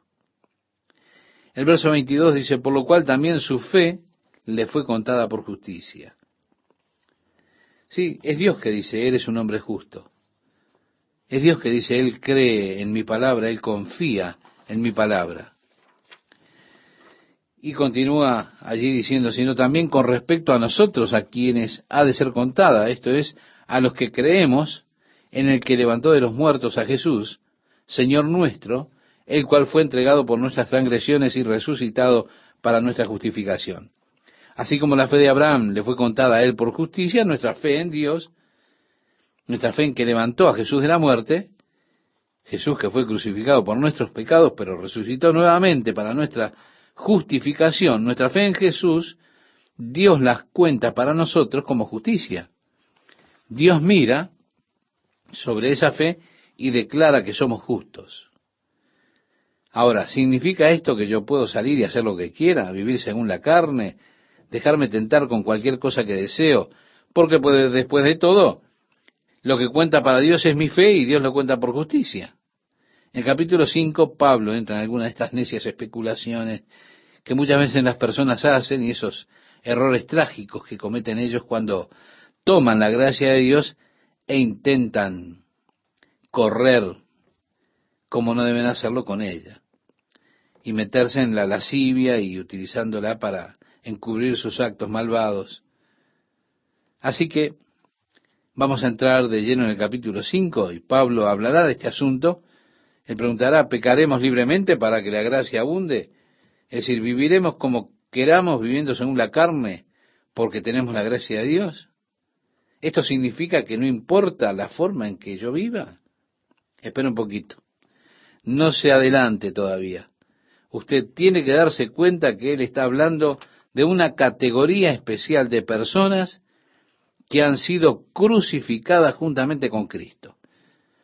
El verso 22 dice, por lo cual también su fe le fue contada por justicia. Sí, es Dios que dice, eres un hombre justo. Es Dios que dice, Él cree en mi palabra, Él confía en mi palabra. Y continúa allí diciendo, sino también con respecto a nosotros, a quienes ha de ser contada, esto es, a los que creemos en el que levantó de los muertos a Jesús, Señor nuestro, el cual fue entregado por nuestras transgresiones y resucitado para nuestra justificación. Así como la fe de Abraham le fue contada a él por justicia, nuestra fe en Dios, nuestra fe en que levantó a Jesús de la muerte, Jesús que fue crucificado por nuestros pecados, pero resucitó nuevamente para nuestra justificación, nuestra fe en Jesús, Dios las cuenta para nosotros como justicia. Dios mira sobre esa fe y declara que somos justos. Ahora, ¿significa esto que yo puedo salir y hacer lo que quiera, vivir según la carne, dejarme tentar con cualquier cosa que deseo? Porque pues, después de todo, lo que cuenta para Dios es mi fe y Dios lo cuenta por justicia. En el capítulo 5, Pablo entra en alguna de estas necias especulaciones que muchas veces las personas hacen y esos errores trágicos que cometen ellos cuando toman la gracia de Dios e intentan correr como no deben hacerlo con ella y meterse en la lascivia y utilizándola para encubrir sus actos malvados. Así que vamos a entrar de lleno en el capítulo 5 y Pablo hablará de este asunto. Él preguntará, ¿pecaremos libremente para que la gracia abunde? Es decir, ¿viviremos como queramos viviendo según la carne porque tenemos la gracia de Dios? ¿Esto significa que no importa la forma en que yo viva? Espera un poquito. No se adelante todavía. Usted tiene que darse cuenta que él está hablando de una categoría especial de personas que han sido crucificadas juntamente con Cristo.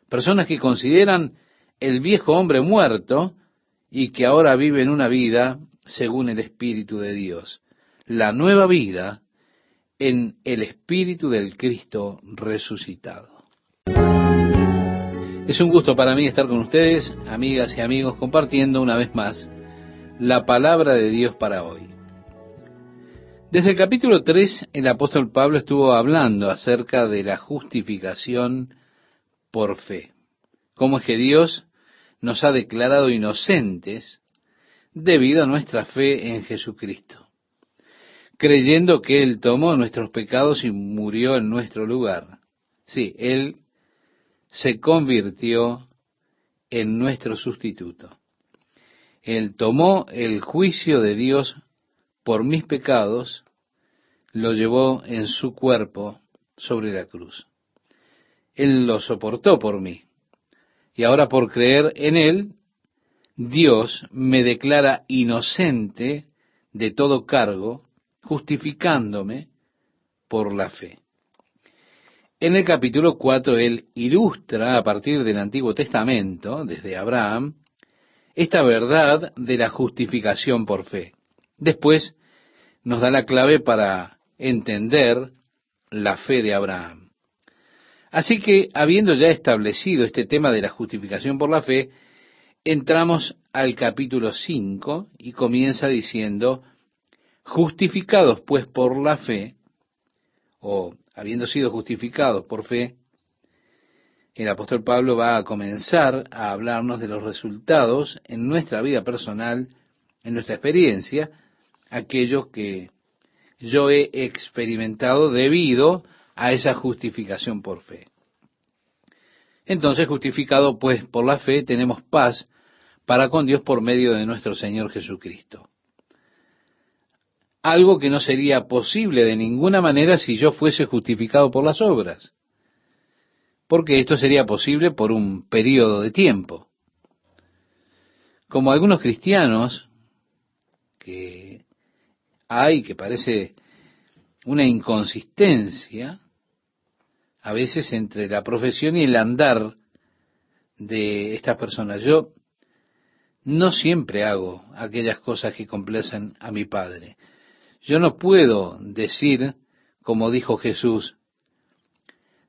Personas que consideran el viejo hombre muerto y que ahora viven una vida según el Espíritu de Dios. La nueva vida en el Espíritu del Cristo resucitado. Es un gusto para mí estar con ustedes, amigas y amigos, compartiendo una vez más la palabra de Dios para hoy. Desde el capítulo 3, el apóstol Pablo estuvo hablando acerca de la justificación por fe. Cómo es que Dios nos ha declarado inocentes debido a nuestra fe en Jesucristo, creyendo que Él tomó nuestros pecados y murió en nuestro lugar. Sí, Él se convirtió en nuestro sustituto. Él tomó el juicio de Dios por mis pecados, lo llevó en su cuerpo sobre la cruz. Él lo soportó por mí. Y ahora por creer en Él, Dios me declara inocente de todo cargo, justificándome por la fe. En el capítulo 4, Él ilustra a partir del Antiguo Testamento, desde Abraham, esta verdad de la justificación por fe. Después nos da la clave para entender la fe de Abraham. Así que, habiendo ya establecido este tema de la justificación por la fe, entramos al capítulo 5 y comienza diciendo, justificados pues por la fe, o habiendo sido justificados por fe, el apóstol Pablo va a comenzar a hablarnos de los resultados en nuestra vida personal, en nuestra experiencia, aquellos que yo he experimentado debido a esa justificación por fe. Entonces, justificado pues por la fe, tenemos paz para con Dios por medio de nuestro Señor Jesucristo. Algo que no sería posible de ninguna manera si yo fuese justificado por las obras, porque esto sería posible por un periodo de tiempo. Como algunos cristianos que hay, que parece una inconsistencia a veces entre la profesión y el andar de estas personas. Yo no siempre hago aquellas cosas que complacen a mi Padre. Yo no puedo decir, como dijo Jesús,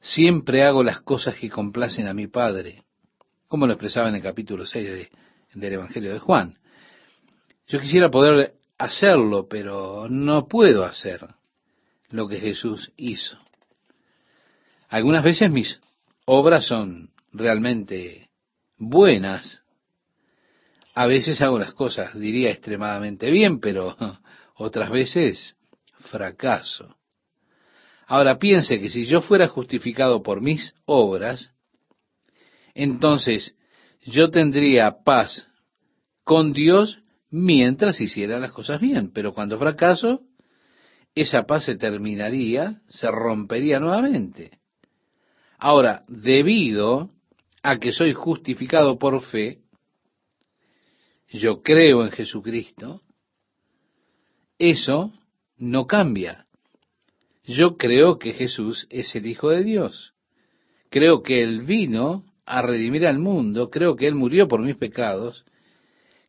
siempre hago las cosas que complacen a mi Padre, como lo expresaba en el capítulo 6 del Evangelio de Juan. Yo quisiera poder hacerlo, pero no puedo hacer lo que Jesús hizo. Algunas veces mis obras son realmente buenas. A veces hago las cosas, diría, extremadamente bien, pero otras veces fracaso. Ahora piense que si yo fuera justificado por mis obras, entonces yo tendría paz con Dios mientras hiciera las cosas bien. Pero cuando fracaso, esa paz se terminaría, se rompería nuevamente. Ahora, debido a que soy justificado por fe, yo creo en Jesucristo, eso no cambia. Yo creo que Jesús es el Hijo de Dios. Creo que Él vino a redimir al mundo. Creo que Él murió por mis pecados,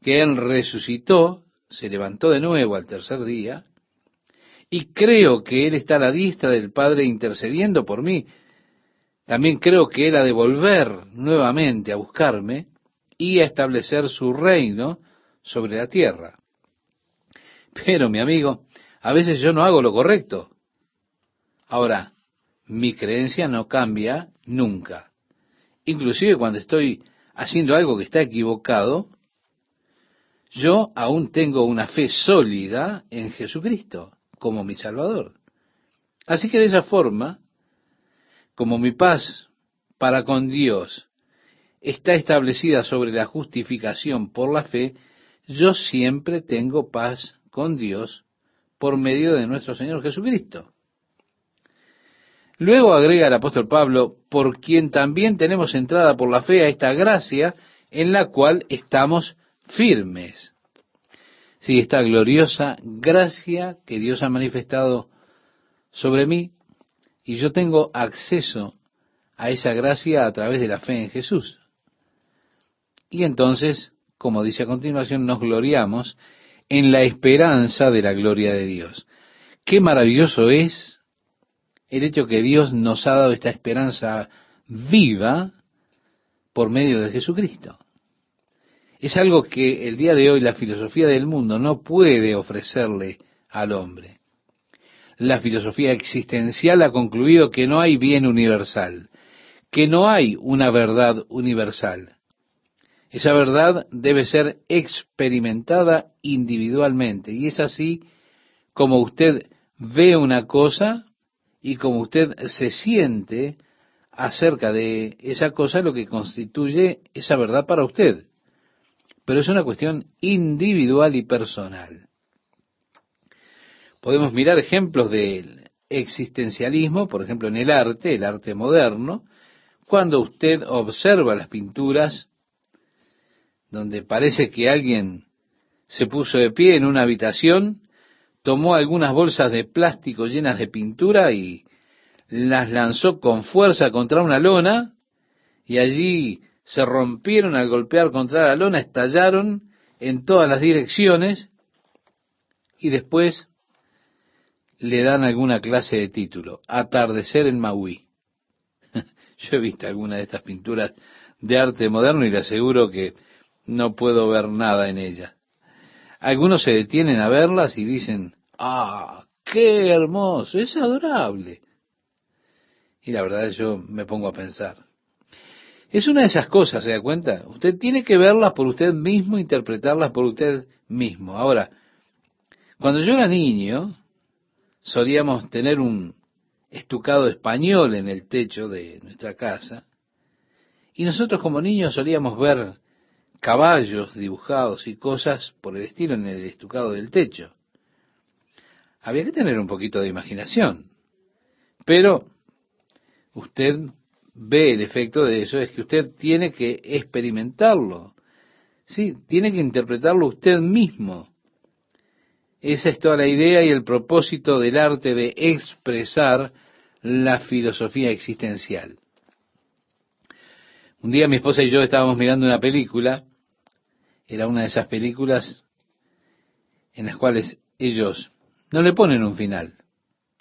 que Él resucitó, se levantó de nuevo al tercer día, y creo que Él está a la diestra del Padre intercediendo por mí. También creo que Él ha de volver nuevamente a buscarme y a establecer su reino sobre la tierra. Pero, mi amigo, a veces yo no hago lo correcto. Ahora, mi creencia no cambia nunca. Inclusive cuando estoy haciendo algo que está equivocado, yo aún tengo una fe sólida en Jesucristo como mi Salvador. Así que de esa forma, como mi paz para con Dios está establecida sobre la justificación por la fe, yo siempre tengo paz con Dios por medio de nuestro Señor Jesucristo. Luego agrega el apóstol Pablo, por quien también tenemos entrada por la fe a esta gracia en la cual estamos firmes. Sí, esta gloriosa gracia que Dios ha manifestado sobre mí, y yo tengo acceso a esa gracia a través de la fe en Jesús. Y entonces, como dice a continuación, nos gloriamos en la esperanza de la gloria de Dios. Qué maravilloso es el hecho que Dios nos ha dado esta esperanza viva por medio de Jesucristo. Es algo que el día de hoy la filosofía del mundo no puede ofrecerle al hombre. La filosofía existencial ha concluido que no hay bien universal, que no hay una verdad universal. Esa verdad debe ser experimentada individualmente, y es así como usted ve una cosa y como usted se siente acerca de esa cosa, lo que constituye esa verdad para usted. Pero es una cuestión individual y personal. Podemos mirar ejemplos del existencialismo, por ejemplo en el arte moderno, cuando usted observa las pinturas donde parece que alguien se puso de pie en una habitación, tomó algunas bolsas de plástico llenas de pintura y las lanzó con fuerza contra una lona, y allí se rompieron al golpear contra la lona, estallaron en todas las direcciones, y después le dan alguna clase de título. Atardecer en Maui. Yo he visto alguna de estas pinturas de arte moderno y le aseguro que no puedo ver nada en ellas. Algunos se detienen a verlas y dicen, ¡ah, qué hermoso! Es adorable. Y la verdad yo me pongo a pensar. Es una de esas cosas, ¿se da cuenta? Usted tiene que verlas por usted mismo, interpretarlas por usted mismo. Ahora, cuando yo era niño, solíamos tener un estucado español en el techo de nuestra casa, y nosotros como niños solíamos ver caballos dibujados y cosas por el estilo en el estucado del techo. Había que tener un poquito de imaginación, pero usted ve el efecto de eso, es que usted tiene que experimentarlo, sí, tiene que interpretarlo usted mismo. Esa es toda la idea y el propósito del arte de expresar la filosofía existencial. Un día mi esposa y yo estábamos mirando una película, era una de esas películas en las cuales ellos no le ponen un final.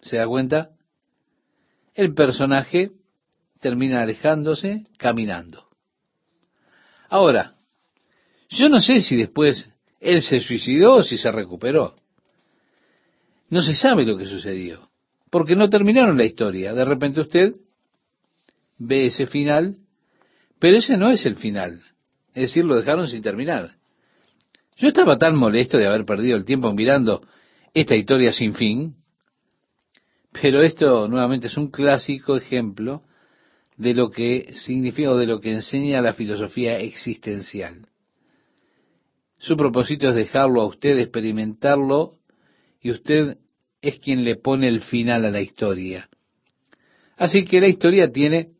¿Se da cuenta? El personaje termina alejándose, caminando. Ahora, yo no sé si después él se suicidó o si se recuperó. No se sabe lo que sucedió, porque no terminaron la historia. De repente usted ve ese final, pero ese no es el final. Es decir, lo dejaron sin terminar. Yo estaba tan molesto de haber perdido el tiempo mirando esta historia sin fin, pero esto nuevamente es un clásico ejemplo de lo que significa o de lo que enseña la filosofía existencial. Su propósito es dejarlo a usted experimentarlo y usted es quien le pone el final a la historia. Así que la historia tiene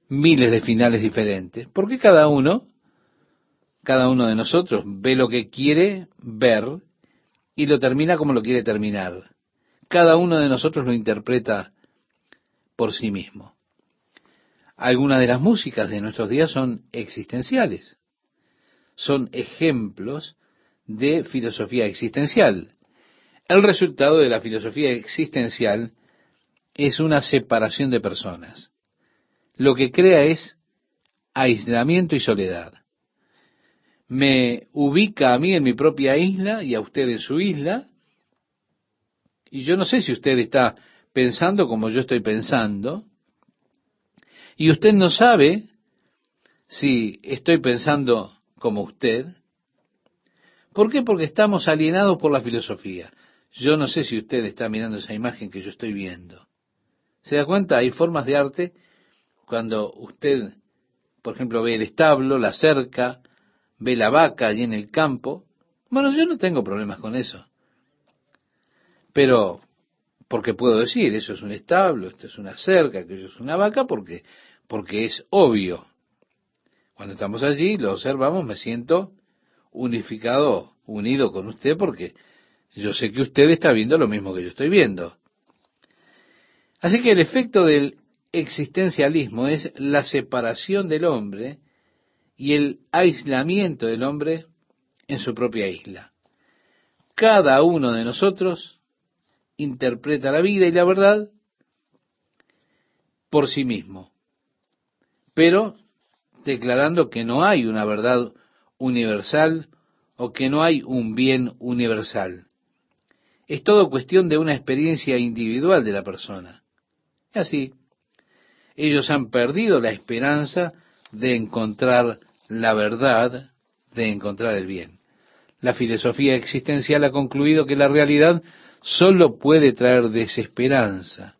miles de finales diferentes, porque cada uno de nosotros ve lo que quiere ver y lo termina como lo quiere terminar. Cada uno de nosotros lo interpreta por sí mismo. Algunas de las músicas de nuestros días son existenciales. Son ejemplos de filosofía existencial. El resultado de la filosofía existencial es una separación de personas. Lo que crea es aislamiento y soledad. Me ubica a mí en mi propia isla y a usted en su isla, y yo no sé si usted está pensando como yo estoy pensando, y usted no sabe si estoy pensando como usted. ¿Por qué? Porque estamos alienados por la filosofía. Yo no sé si usted está mirando esa imagen que yo estoy viendo. ¿Se da cuenta? Hay formas de arte cuando usted, por ejemplo, ve el establo, la cerca, ve la vaca allí en el campo. Bueno, yo no tengo problemas con eso. Pero, porque puedo decir, eso es un establo, esto es una cerca, aquello es una vaca, porque es obvio. Cuando estamos allí, lo observamos, me siento unificado, unido con usted, porque yo sé que usted está viendo lo mismo que yo estoy viendo. Así que el efecto del existencialismo es la separación del hombre y el aislamiento del hombre en su propia isla. Cada uno de nosotros interpreta la vida y la verdad por sí mismo, pero declarando que no hay una verdad universal o que no hay un bien universal. Es todo cuestión de una experiencia individual de la persona. Y así, ellos han perdido la esperanza de encontrar la verdad, de encontrar el bien. La filosofía existencial ha concluido que la realidad solo puede traer desesperanza.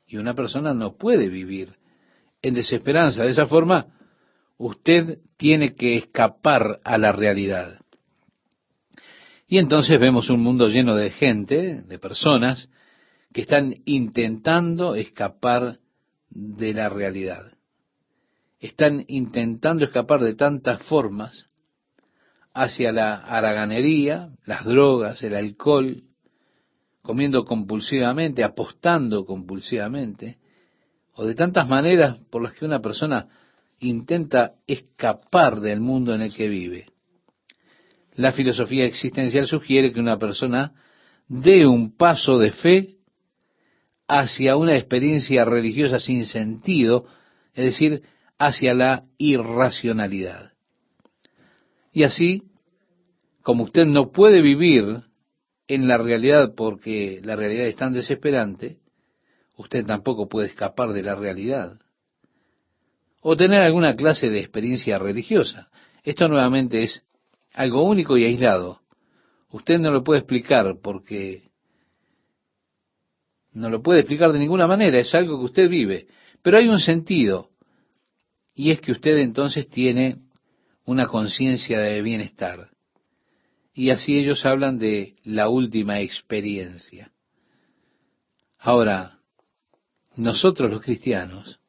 Y una persona no puede vivir en desesperanza. De esa forma, usted tiene que escapar a la realidad. Y entonces vemos un mundo lleno de gente, de personas, que están intentando escapar de la realidad. Están intentando escapar de tantas formas hacia la haraganería, las drogas, el alcohol, comiendo compulsivamente, apostando compulsivamente, o de tantas maneras por las que una persona intenta escapar del mundo en el que vive. La filosofía existencial sugiere que una persona dé un paso de fe hacia una experiencia religiosa sin sentido, es decir, hacia la irracionalidad. Y así, como usted no puede vivir en la realidad porque la realidad es tan desesperante, usted tampoco puede escapar de la realidad o tener alguna clase de experiencia religiosa. Esto nuevamente es algo único y aislado. Usted no lo puede explicar porque no lo puede explicar de ninguna manera, es algo que usted vive. Pero hay un sentido, y es que usted entonces tiene una conciencia de bienestar. Y así ellos hablan de la última experiencia. Ahora, nosotros los cristianos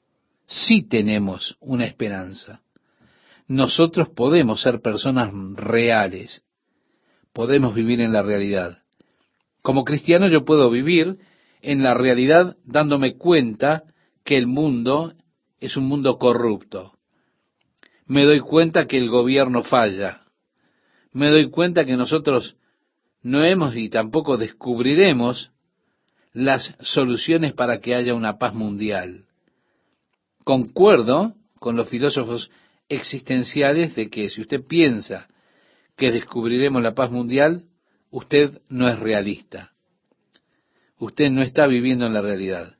sí tenemos una esperanza. Nosotros podemos ser personas reales, podemos vivir en la realidad. Como cristiano yo puedo vivir en la realidad dándome cuenta que el mundo es un mundo corrupto. Me doy cuenta que el gobierno falla. Me doy cuenta que nosotros no hemos y tampoco descubriremos las soluciones para que haya una paz mundial. Concuerdo con los filósofos existenciales de que si usted piensa que descubriremos la paz mundial, usted no es realista. Usted no está viviendo en la realidad.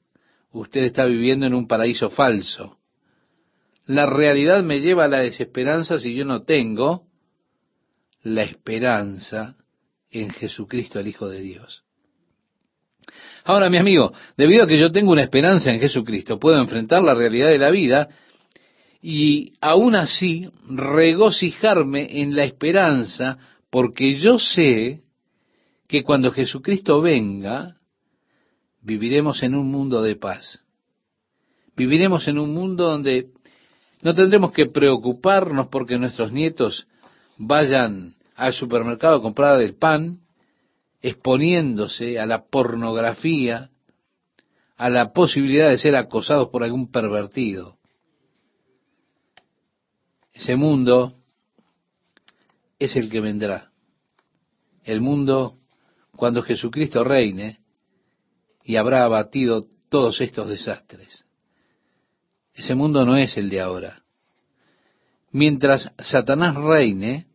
Usted está viviendo en un paraíso falso. La realidad me lleva a la desesperanza si yo no tengo la esperanza en Jesucristo, el Hijo de Dios. Ahora, mi amigo, debido a que yo tengo una esperanza en Jesucristo, puedo enfrentar la realidad de la vida y aún así regocijarme en la esperanza, porque yo sé que cuando Jesucristo venga, viviremos en un mundo de paz. Viviremos en un mundo donde no tendremos que preocuparnos porque nuestros nietos vayan al supermercado a comprar el pan, exponiéndose a la pornografía, a la posibilidad de ser acosados por algún pervertido. Ese mundo es el que vendrá. El mundo cuando Jesucristo reine y habrá abatido todos estos desastres. Ese mundo no es el de ahora. Mientras Satanás reine,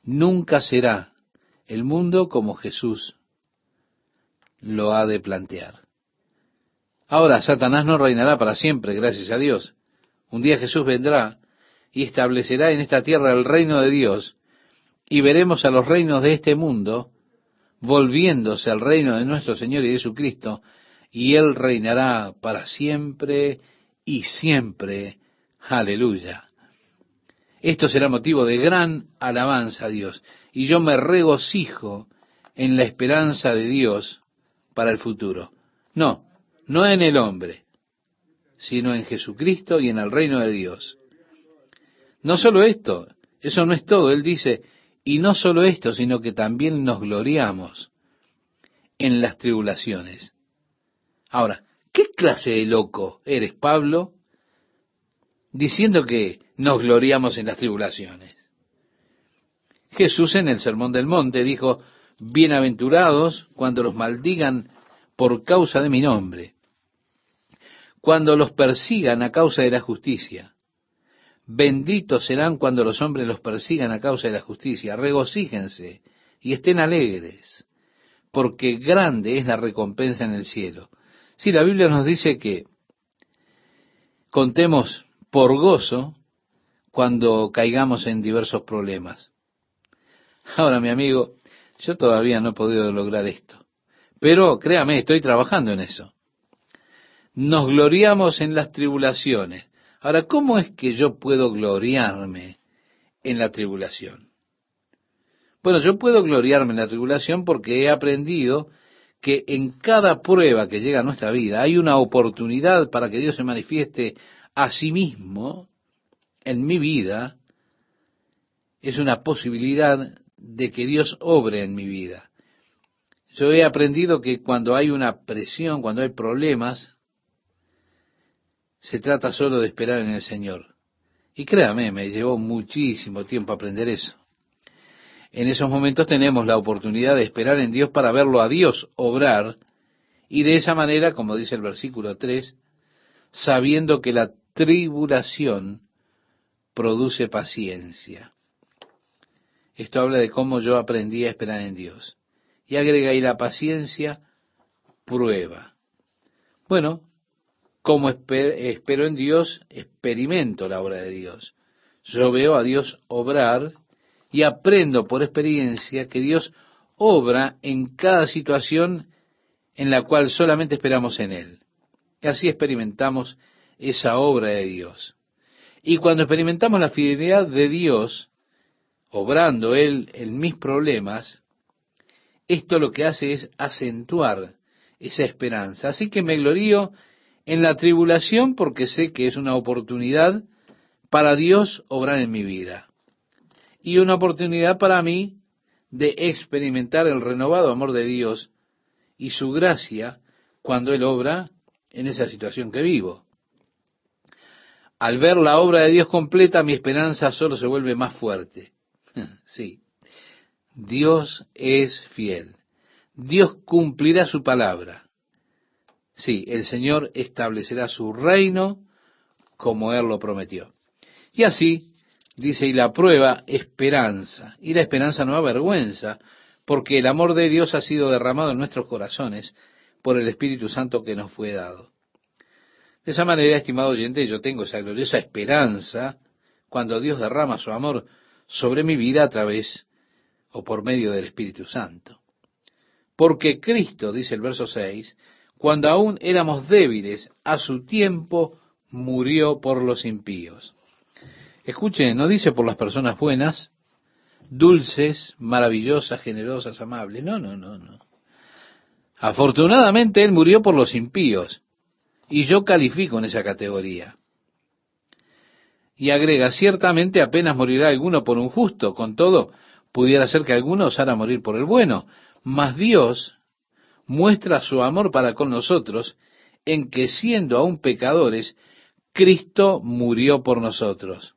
nunca será el mundo como Jesús lo ha de plantear. Ahora, Satanás no reinará para siempre, gracias a Dios. Un día Jesús vendrá y establecerá en esta tierra el reino de Dios, y veremos a los reinos de este mundo volviéndose al reino de nuestro Señor y Jesucristo, y Él reinará para siempre y siempre. Aleluya. Esto será motivo de gran alabanza a Dios, y yo me regocijo en la esperanza de Dios para el futuro. No, no en el hombre, sino en Jesucristo y en el reino de Dios. No solo esto, eso no es todo. Él dice, y no solo esto, sino que también nos gloriamos en las tribulaciones. Ahora, ¿qué clase de loco eres, Pablo, diciendo que nos gloriamos en las tribulaciones? Jesús en el Sermón del Monte dijo, bienaventurados cuando los maldigan por causa de mi nombre, cuando los persigan a causa de la justicia. Benditos serán cuando los hombres los persigan a causa de la justicia. Regocíjense y estén alegres, porque grande es la recompensa en el cielo. Sí, la Biblia nos dice que contemos por gozo cuando caigamos en diversos problemas. Ahora, mi amigo, yo todavía no he podido lograr esto, pero créame, estoy trabajando en eso. Nos gloriamos en las tribulaciones. Ahora, ¿cómo es que yo puedo gloriarme en la tribulación? Bueno, yo puedo gloriarme en la tribulación porque he aprendido que en cada prueba que llega a nuestra vida hay una oportunidad para que Dios se manifieste a sí mismo en mi vida. Es una posibilidad de que Dios obre en mi vida. Yo he aprendido que cuando hay una presión, cuando hay problemas, se trata solo de esperar en el Señor. Y créame, me llevó muchísimo tiempo aprender eso. En esos momentos tenemos la oportunidad de esperar en Dios para verlo a Dios obrar Y de esa manera, como dice el versículo 3, sabiendo que la tribulación produce paciencia. Esto habla de cómo yo aprendí a esperar en Dios. Y agrega ahí la paciencia, prueba. Bueno, como espero en Dios, experimento la obra de Dios. Yo veo a Dios obrar y aprendo por experiencia que Dios obra en cada situación en la cual solamente esperamos en Él. Y así experimentamos esa obra de Dios. Y cuando experimentamos la fidelidad de Dios, obrando Él en mis problemas, esto lo que hace es acentuar esa esperanza. Así que me glorío en la tribulación porque sé que es una oportunidad para Dios obrar en mi vida. Y una oportunidad para mí de experimentar el renovado amor de Dios y su gracia cuando Él obra en esa situación que vivo. Al ver la obra de Dios completa, mi esperanza solo se vuelve más fuerte. Sí, Dios es fiel. Dios cumplirá su palabra. Sí, el Señor establecerá su reino como Él lo prometió. Y así, dice, y la prueba, esperanza. Y la esperanza no avergüenza, porque el amor de Dios ha sido derramado en nuestros corazones por el Espíritu Santo que nos fue dado. De esa manera, estimado oyente, yo tengo esa gloriosa esperanza cuando Dios derrama su amor sobre mi vida a través o por medio del Espíritu Santo. Porque Cristo, dice el verso 6, cuando aún éramos débiles, a su tiempo murió por los impíos. Escuchen, no dice por las personas buenas, dulces, maravillosas, generosas, amables. No, no, no, no. Afortunadamente Él murió por los impíos. Y yo califico en esa categoría. Y agrega, ciertamente apenas morirá alguno por un justo, con todo, pudiera ser que alguno osara morir por el bueno, mas Dios muestra su amor para con nosotros en que siendo aún pecadores, Cristo murió por nosotros.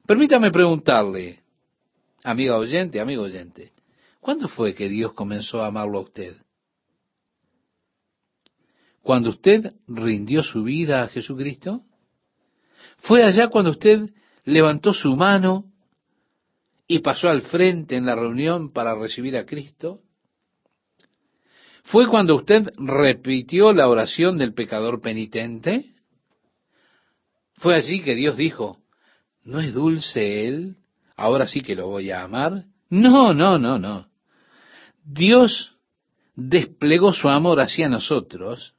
Permítame preguntarle, amigo oyente, ¿cuándo fue que Dios comenzó a amarlo a usted? ¿Cuando usted rindió su vida a Jesucristo? ¿Fue allá cuando usted levantó su mano y pasó al frente en la reunión para recibir a Cristo? ¿Fue cuando usted repitió la oración del pecador penitente? ¿Fue allí que Dios dijo, ¿no es dulce él? Ahora sí que lo voy a amar. No, no, no, no. Dios desplegó su amor hacia nosotros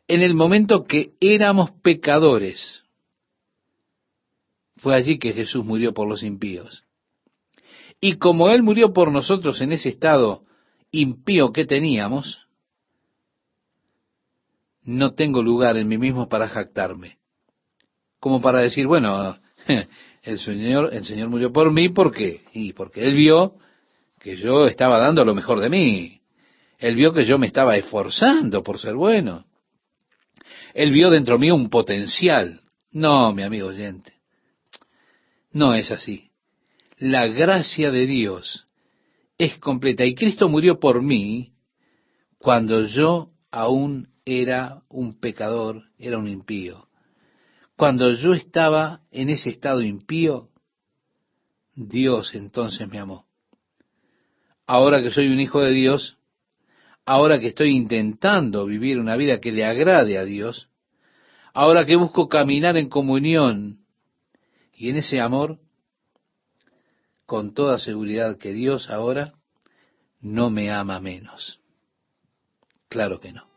en el momento que éramos pecadores. Fue allí que Jesús murió por los impíos. Y como Él murió por nosotros en ese estado impío que teníamos, no tengo lugar en mí mismo para jactarme. Como para decir, bueno, el Señor murió por mí, ¿por qué? Y porque Él vio que yo estaba dando lo mejor de mí. Él vio que yo me estaba esforzando por ser bueno. Él vio dentro mío un potencial. No, mi amigo oyente, no es así. La gracia de Dios es completa y Cristo murió por mí cuando yo aún era un pecador, era un impío. Cuando yo estaba en ese estado impío, Dios entonces me amó. Ahora que soy un hijo de Dios, ahora que estoy intentando vivir una vida que le agrade a Dios, ahora que busco caminar en comunión y en ese amor, con toda seguridad que Dios ahora no me ama menos. Claro que no.